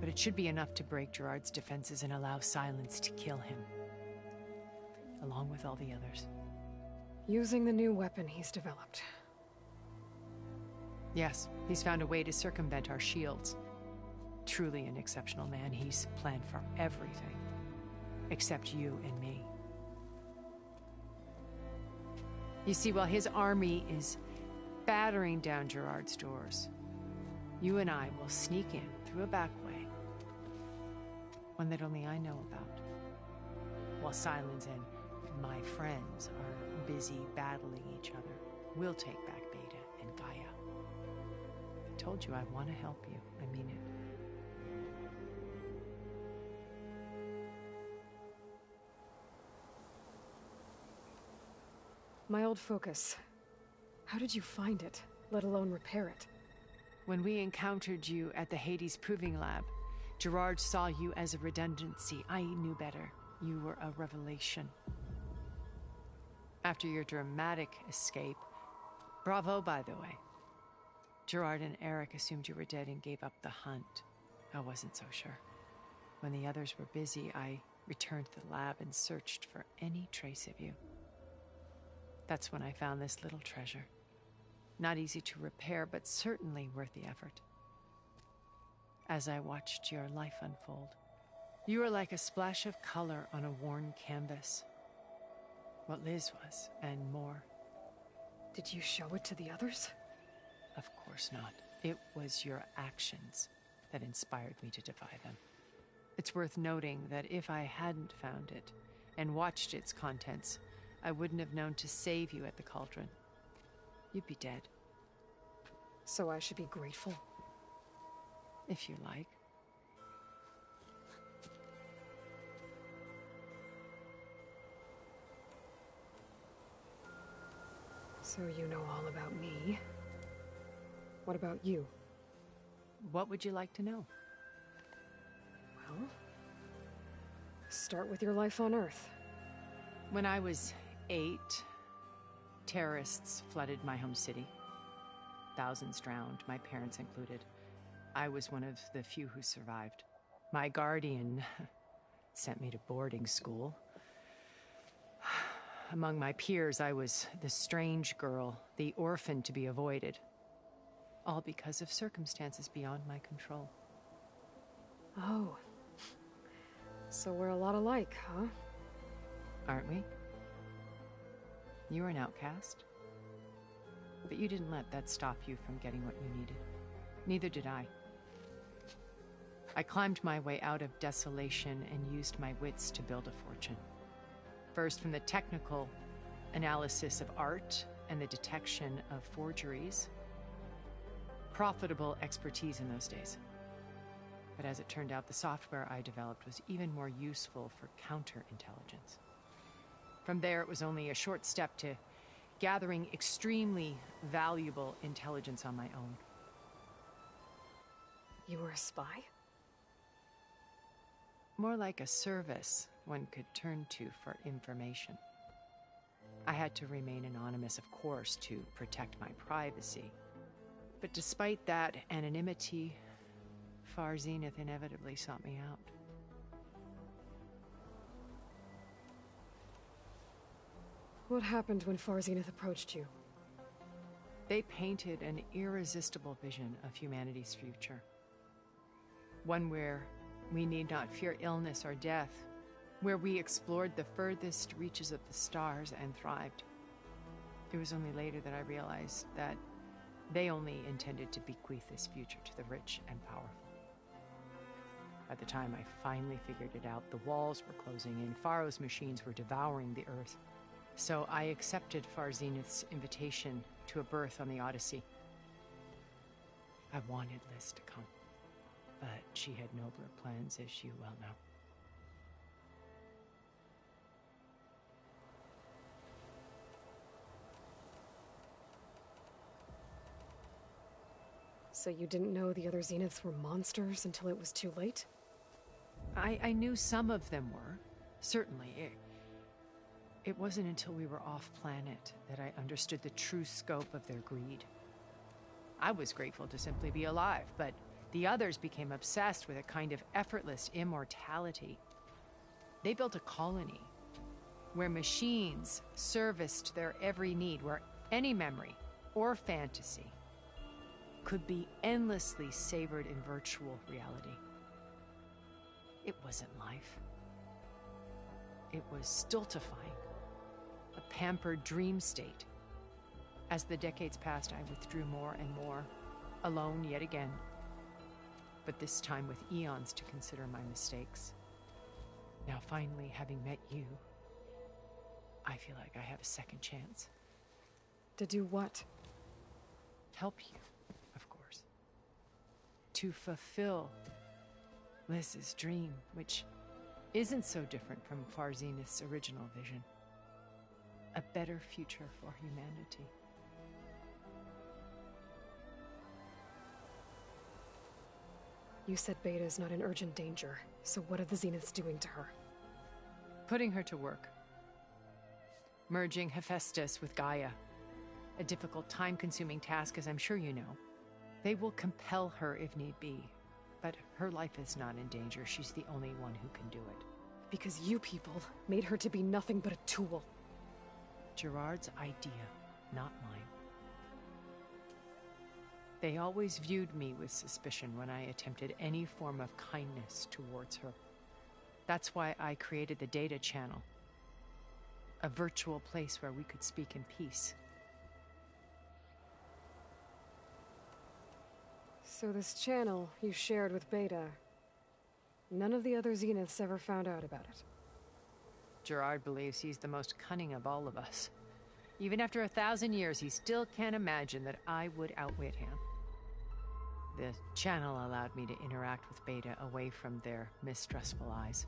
P: But it should be enough to break Gerard's defenses and allow Silence to kill him. Along with all the others.
A: Using the new weapon he's developed.
Q: Yes, he's found a way to circumvent our shields. Truly an exceptional man. He's planned for everything. Except you and me. You see, while his army is battering down Gerard's doors, you and I will sneak in through a back way. One that only I know about. While Sylens and my friends are busy battling each other, we'll take back Beta and Gaia. I told you I want to help you. I mean it.
A: My old focus. How did you find it, let alone repair it?
Q: When we encountered you at the Hades Proving Lab, Gerard saw you as a redundancy. I knew better. You were a revelation. After your dramatic escape, bravo, by the way. Gerard and Eric assumed you were dead and gave up the hunt. I wasn't so sure. When the others were busy, I returned to the lab and searched for any trace of you. That's when I found this little treasure. Not easy to repair, but certainly worth the effort. As I watched your life unfold, you were like a splash of color on a worn canvas. What Liz was, and more.
A: Did you show it to the others?
Q: Of course not. It was your actions that inspired me to defy them. It's worth noting that if I hadn't found it and watched its contents, I wouldn't have known to save you at the cauldron. You'd be dead.
A: So I should be grateful?
Q: If you like.
A: So you know all about me. What about you?
Q: What would you like to know?
A: Well, start with your life on Earth.
Q: When I was 8, terrorists flooded my home city. Thousands drowned, my parents included. I was one of the few who survived. My guardian sent me to boarding school. Among my peers, I was the strange girl, the orphan to be avoided. All because of circumstances beyond my control.
A: Oh. So we're a lot alike, huh?
Q: Aren't we? You were an outcast. But you didn't let that stop you from getting what you needed. Neither did I. I climbed my way out of desolation and used my wits to build a fortune. First, from the technical analysis of art and the detection of forgeries. Profitable expertise in those days. But as it turned out, the software I developed was even more useful for counterintelligence. From there, it was only a short step to gathering extremely valuable intelligence on my own.
A: You were a spy?
Q: More like a service one could turn to for information. I had to remain anonymous, of course, to protect my privacy. But despite that anonymity, Far Zenith inevitably sought me out.
A: What happened when Far Zenith approached you?
Q: They painted an irresistible vision of humanity's future. One where we need not fear illness or death, where we explored the furthest reaches of the stars and thrived. It was only later that I realized that they only intended to bequeath this future to the rich and powerful. By the time I finally figured it out, the walls were closing in, Pharaoh's machines were devouring the Earth. So I accepted Far Zenith's invitation to a berth on the Odyssey. I wanted Liz to come, but she had nobler plans, as you well know.
A: So you didn't know the other Zeniths were monsters until it was too late?
Q: I knew some of them were, certainly. It wasn't until we were off-planet that I understood the true scope of their greed. I was grateful to simply be alive, but the others became obsessed with a kind of effortless immortality. They built a colony, where machines serviced their every need, where any memory or fantasy could be endlessly savored in virtual reality. It wasn't life. It was stultifying, a pampered dream state. As the decades passed, I withdrew more and more, alone yet again, but this time with eons to consider my mistakes. Now finally, having met you, I feel like I have a second chance.
A: To do what?
Q: Help you, of course. To fulfill Liz's dream, which isn't so different from Far Zenith's original vision. A better future for humanity.
A: You said Beta is not in urgent danger, so what are the Zeniths doing to her?
Q: Putting her to work. Merging Hephaestus with Gaia. A difficult, time-consuming task, as I'm sure you know. They will compel her if need be, but her life is not in danger. She's the only one who can do it.
A: Because you people made her to be nothing but a tool.
Q: Gerard's idea, not mine. They always viewed me with suspicion when I attempted any form of kindness towards her. That's why I created the data channel. A virtual place where we could speak in peace.
A: So this channel you shared with Beta, none of the other Zeniths ever found out about it?
Q: Gerard believes he's the most cunning of all of us. Even after 1,000 years, he still can't imagine that I would outwit him. The channel allowed me to interact with Beta away from their mistrustful eyes.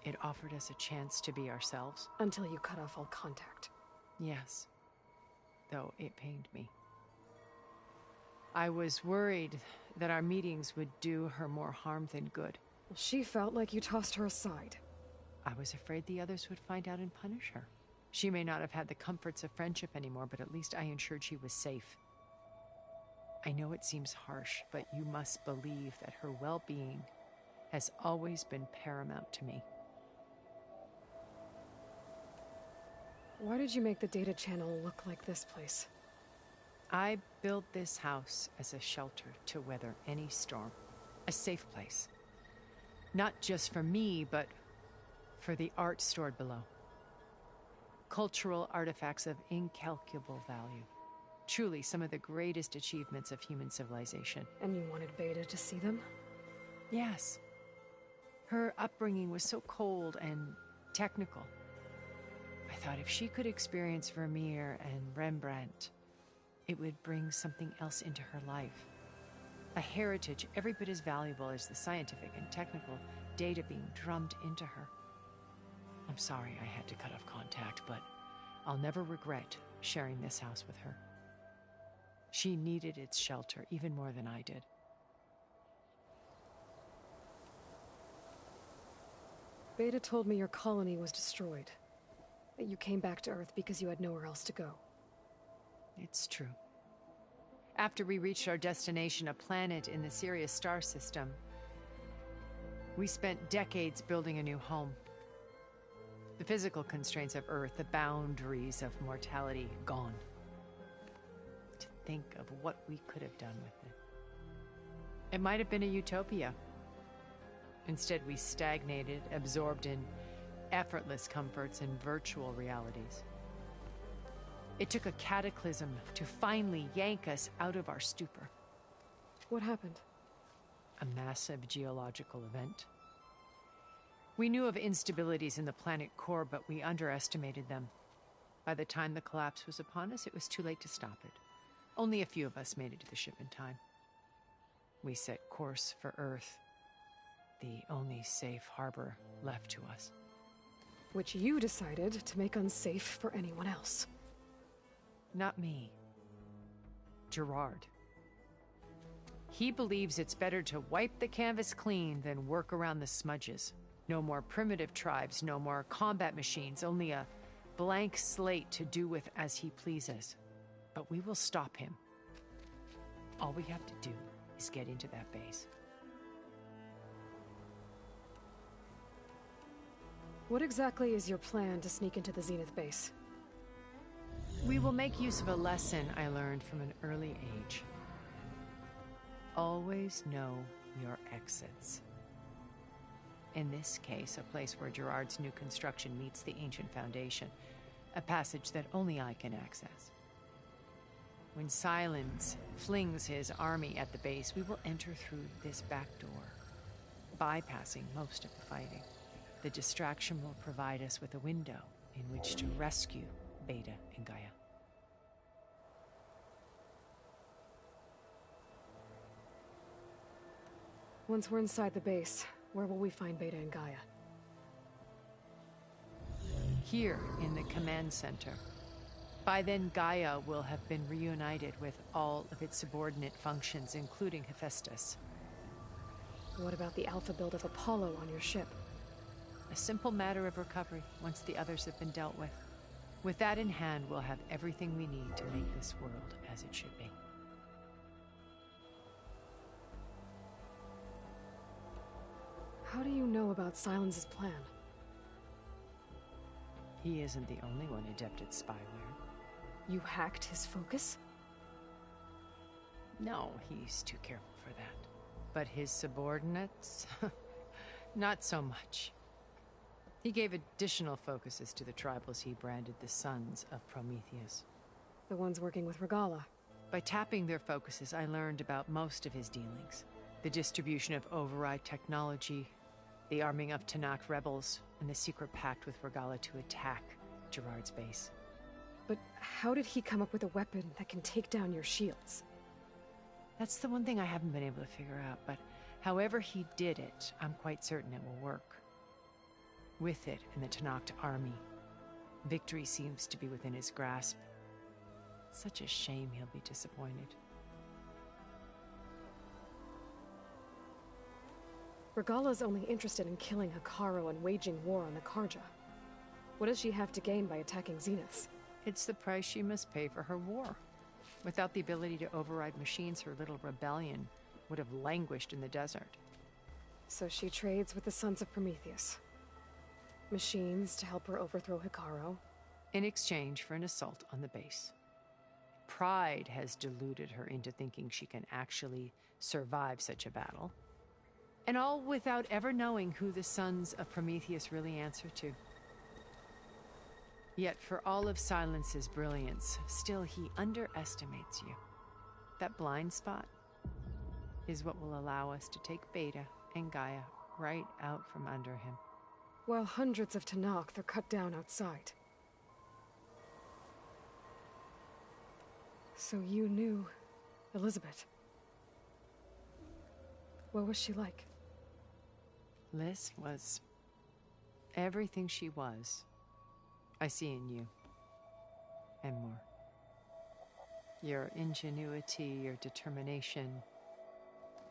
Q: It offered us a chance to be ourselves.
A: Until you cut off all contact.
Q: Yes. Though it pained me. I was worried that our meetings would do her more harm than good.
A: She felt like you tossed her aside.
Q: I was afraid the others would find out and punish her. She may not have had the comforts of friendship anymore, but at least I ensured she was safe. I know it seems harsh, but you must believe that her well-being has always been paramount to me.
A: Why did you make the data channel look like this place?
Q: I built this house as a shelter to weather any storm. A safe place. Not just for me, but for the art stored below. Cultural artifacts of incalculable value. Truly some of the greatest achievements of human civilization.
A: And you wanted Beta to see them?
Q: Yes. Her upbringing was so cold and technical. I thought if she could experience Vermeer and Rembrandt, it would bring something else into her life. A heritage every bit as valuable as the scientific and technical data being drummed into her. I'm sorry I had to cut off contact, but I'll never regret sharing this house with her. She needed its shelter even more than I did.
A: Beta told me your colony was destroyed. That you came back to Earth because you had nowhere else to go.
Q: It's true. After we reached our destination, a planet in the Sirius star system, we spent decades building a new home. The physical constraints of Earth, the boundaries of mortality, gone. To think of what we could have done with it. It might have been a utopia. Instead, we stagnated, absorbed in effortless comforts and virtual realities. It took a cataclysm to finally yank us out of our stupor.
A: What happened?
Q: A massive geological event. We knew of instabilities in the planet core, but we underestimated them. By the time the collapse was upon us, it was too late to stop it. Only a few of us made it to the ship in time. We set course for Earth, the only safe harbor left to us.
A: Which you decided to make unsafe for anyone else.
Q: Not me. Gerard. He believes it's better to wipe the canvas clean than work around the smudges. No more primitive tribes, no more combat machines, only a blank slate to do with as he pleases. But we will stop him. All we have to do is get into that base.
A: What exactly is your plan to sneak into the Zenith base?
Q: We will make use of a lesson I learned from an early age. Always know your exits. In this case, a place where Gerard's new construction meets the ancient foundation, a passage that only I can access. When Sylens flings his army at the base, we will enter through this back door, bypassing most of the fighting. The distraction will provide us with a window in which to rescue Beta and Gaia.
A: Once we're inside the base, where will we find Beta and Gaia?
Q: Here in the command center. By then, Gaia will have been reunited with all of its subordinate functions, including Hephaestus.
A: What about the alpha build of Apollo on your ship?
Q: A simple matter of recovery once the others have been dealt with. With that in hand, we'll have everything we need to make this world as it should be.
A: How do you know about Sylens' plan?
Q: He isn't the only one adept at spyware.
A: You hacked his focus?
Q: No, he's too careful for that. But his subordinates? Not so much. He gave additional focuses to the tribals he branded the Sons of Prometheus.
A: The ones working with Regalla.
Q: By tapping their focuses, I learned about most of his dealings. The distribution of override technology, the arming of Tanakh rebels, and the secret pact with Regalla to attack Gerard's base.
A: But how did he come up with a weapon that can take down your shields?
Q: That's the one thing I haven't been able to figure out, but however he did it, I'm quite certain it will work. With it and the Tanakh army, victory seems to be within his grasp. Such a shame he'll be disappointed.
A: Regalla's only interested in killing Hekarro and waging war on the Karja. What does she have to gain by attacking Zeniths?
Q: It's the price she must pay for her war. Without the ability to override machines, her little rebellion would have languished in the desert.
A: So she trades with the Sons of Prometheus. Machines to help her overthrow Hekarro.
Q: In exchange for an assault on the base. Pride has deluded her into thinking she can actually survive such a battle. And all without ever knowing who the Sons of Prometheus really answer to. Yet for all of Sylens' brilliance, still he underestimates you. That blind spot is what will allow us to take Beta and Gaia right out from under him.
A: While hundreds of Tanakh are cut down outside. So you knew Elizabeth. What was she like?
Q: Liz was everything she was. I see in you. And more. Your ingenuity, your determination,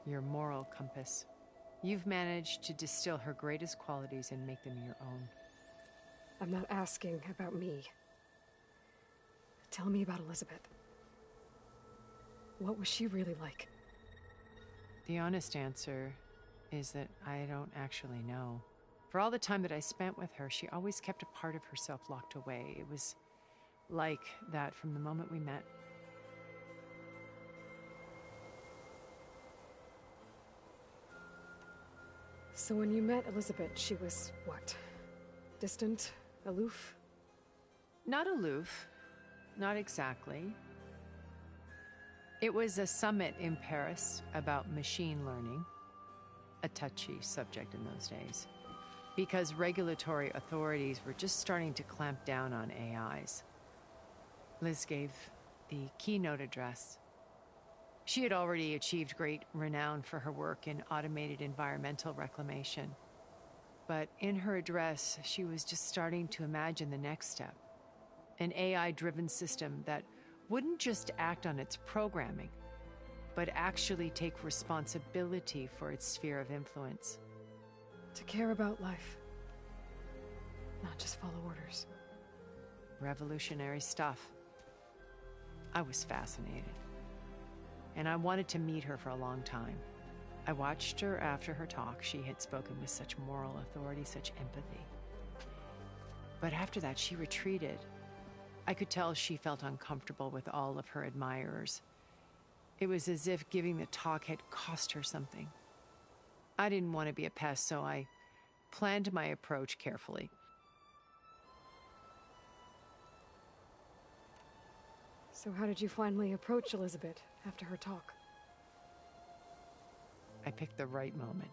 Q: your moral compass. You've managed to distill her greatest qualities and make them your own.
A: I'm not asking about me. Tell me about Elizabeth. What was she really like?
Q: The honest answer is that I don't actually know. For all the time that I spent with her, she always kept a part of herself locked away. It was like that from the moment we met.
A: So when you met Elizabeth, she was what? Distant? Aloof?
Q: Not aloof. Not exactly. It was a summit in Paris about machine learning. A touchy subject in those days. Because regulatory authorities were just starting to clamp down on AIs. Liz gave the keynote address. She had already achieved great renown for her work in automated environmental reclamation. But in her address, she was just starting to imagine the next step. An AI-driven system that wouldn't just act on its programming, but actually take responsibility for its sphere of influence.
A: To care about life. Not just follow orders.
Q: Revolutionary stuff. I was fascinated. And I wanted to meet her for a long time. I watched her after her talk. She had spoken with such moral authority, such empathy. But after that, she retreated. I could tell she felt uncomfortable with all of her admirers. It was as if giving the talk had cost her something. I didn't want to be a pest, so I planned my approach carefully.
A: So how did you finally approach Elizabeth after her talk?
Q: I picked the right moment.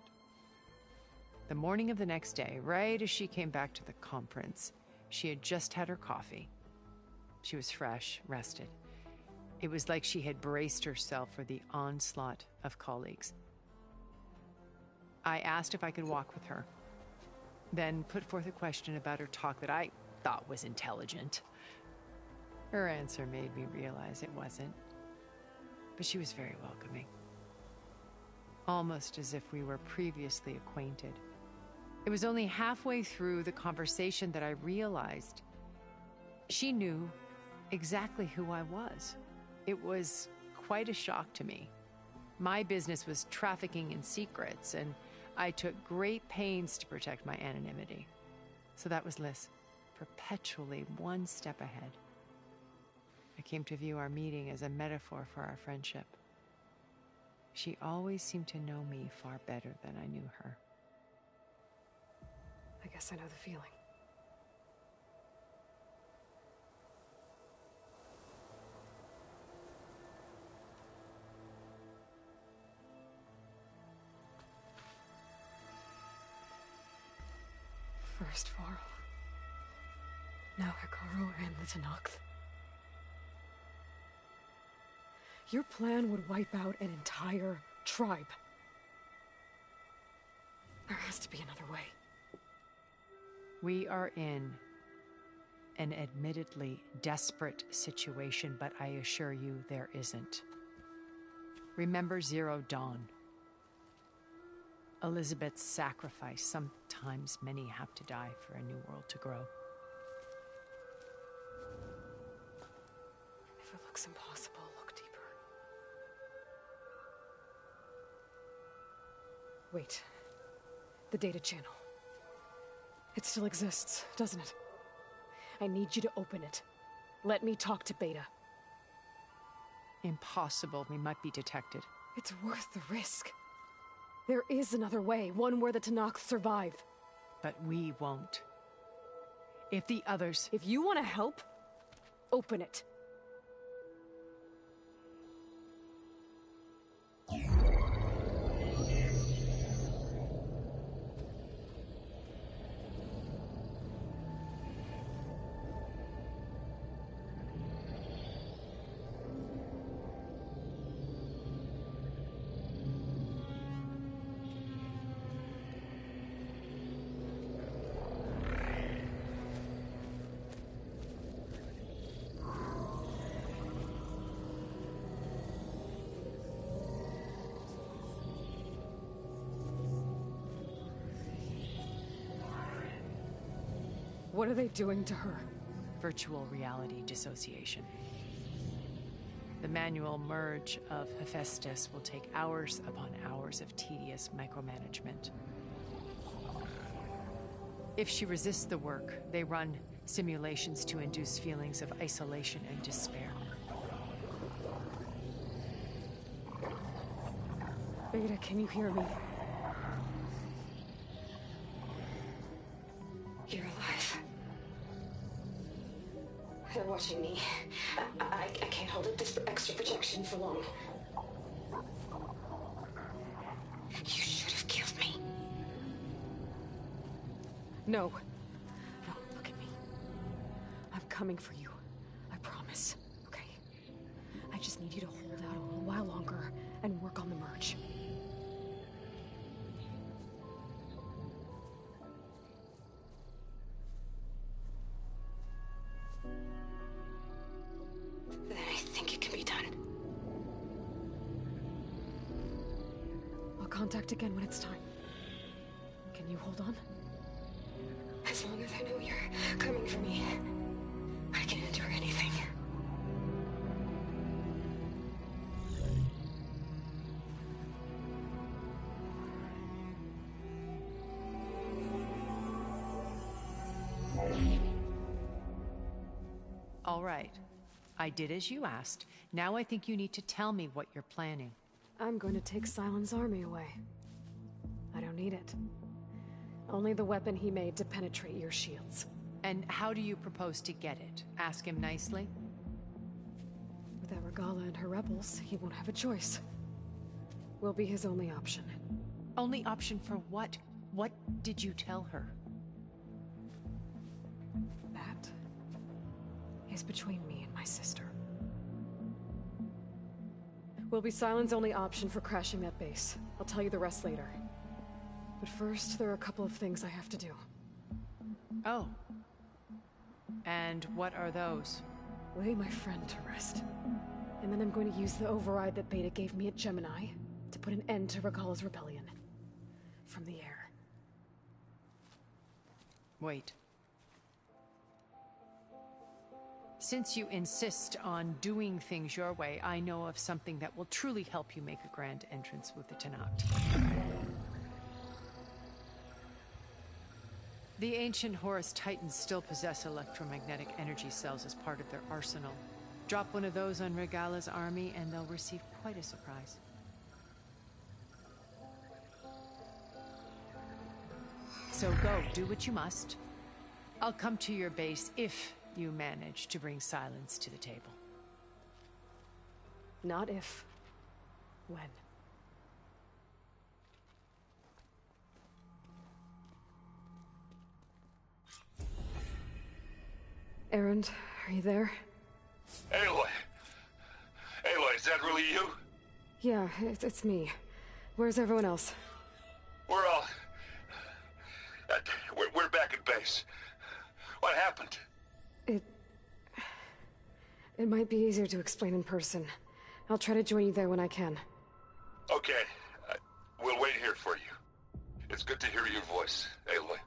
Q: The morning of the next day, right as she came back to the conference, she had just had her coffee. She was fresh, rested. It was like she had braced herself for the onslaught of colleagues. I asked if I could walk with her, then put forth a question about her talk that I thought was intelligent. Her answer made me realize it wasn't, but she was very welcoming. Almost as if we were previously acquainted. It was only halfway through the conversation that I realized she knew exactly who I was. It was quite a shock to me. My business was trafficking in secrets, and I took great pains to protect my anonymity. So that was Liz, perpetually one step ahead. I came to view our meeting as a metaphor for our friendship. She always seemed to know me far better than I knew her.
A: I guess I know the feeling. First Varl, now Hekarro and the Tenakth. Your plan would wipe out an entire tribe. There has to be another way.
Q: We are in an admittedly desperate situation, but I assure you there isn't. Remember Zero Dawn. Elizabeth's sacrifice. Sometimes many have to die for a new world to grow.
A: If it looks impossible, look deeper. Wait. The data channel. It still exists, doesn't it? I need you to open it. Let me talk to Beta.
Q: Impossible. We might be detected.
A: It's worth the risk. There is another way, one where the Tenakth survive.
Q: But we won't. If the others...
A: If you want to help, open it. What are they doing to her?
Q: Virtual reality dissociation. The manual merge of Hephaestus will take hours upon hours of tedious micromanagement. If she resists the work, they run simulations to induce feelings of isolation and despair.
A: Beta, can you hear me?
C: You're alive. They're watching me. I can't hold up this extra protection for long. You should have killed me.
A: No. No, look at me. I'm coming for you. I promise. Okay? I just need you to hold out a little while longer and work on the merge.
C: Then I think it can be done.
A: I'll contact again when it's time. Can you hold on?
C: As long as I know you're coming for me, I can endure anything.
Q: All right. I did as you asked. Now I think you need to tell me what you're planning.
A: I'm going to take Sylens' army away. I don't need it. Only the weapon he made to penetrate your shields.
Q: And how do you propose to get it? Ask him nicely?
A: Without Regalla and her rebels, he won't have a choice. We'll be his only option.
Q: Only option for what? What did you tell her?
A: That is between me and my sister. We'll be Sylens' only option for crashing that base. I'll tell you the rest later. But first, there are a couple of things I have to do.
Q: Oh. And what are those?
A: Lay my friend to rest. And then I'm going to use the override that Beta gave me at Gemini to put an end to Regalla's rebellion. From the air.
Q: Wait. Since you insist on doing things your way, I know of something that will truly help you make a grand entrance with the Tenakth. The ancient Horus Titans still possess electromagnetic energy cells as part of their arsenal. Drop one of those on Regalla's army and they'll receive quite a surprise. So go, do what you must. I'll come to your base if you manage to bring Sylens to the table.
A: Not if. When. Erend, are you there?
L: Aloy! Aloy, is that really you?
A: Yeah, it's me. Where's everyone else?
L: We're all... We're back at base. What happened?
A: It might be easier to explain in person. I'll try to join you there when I can.
L: Okay. We'll wait here for you. It's good to hear your voice, Aloy.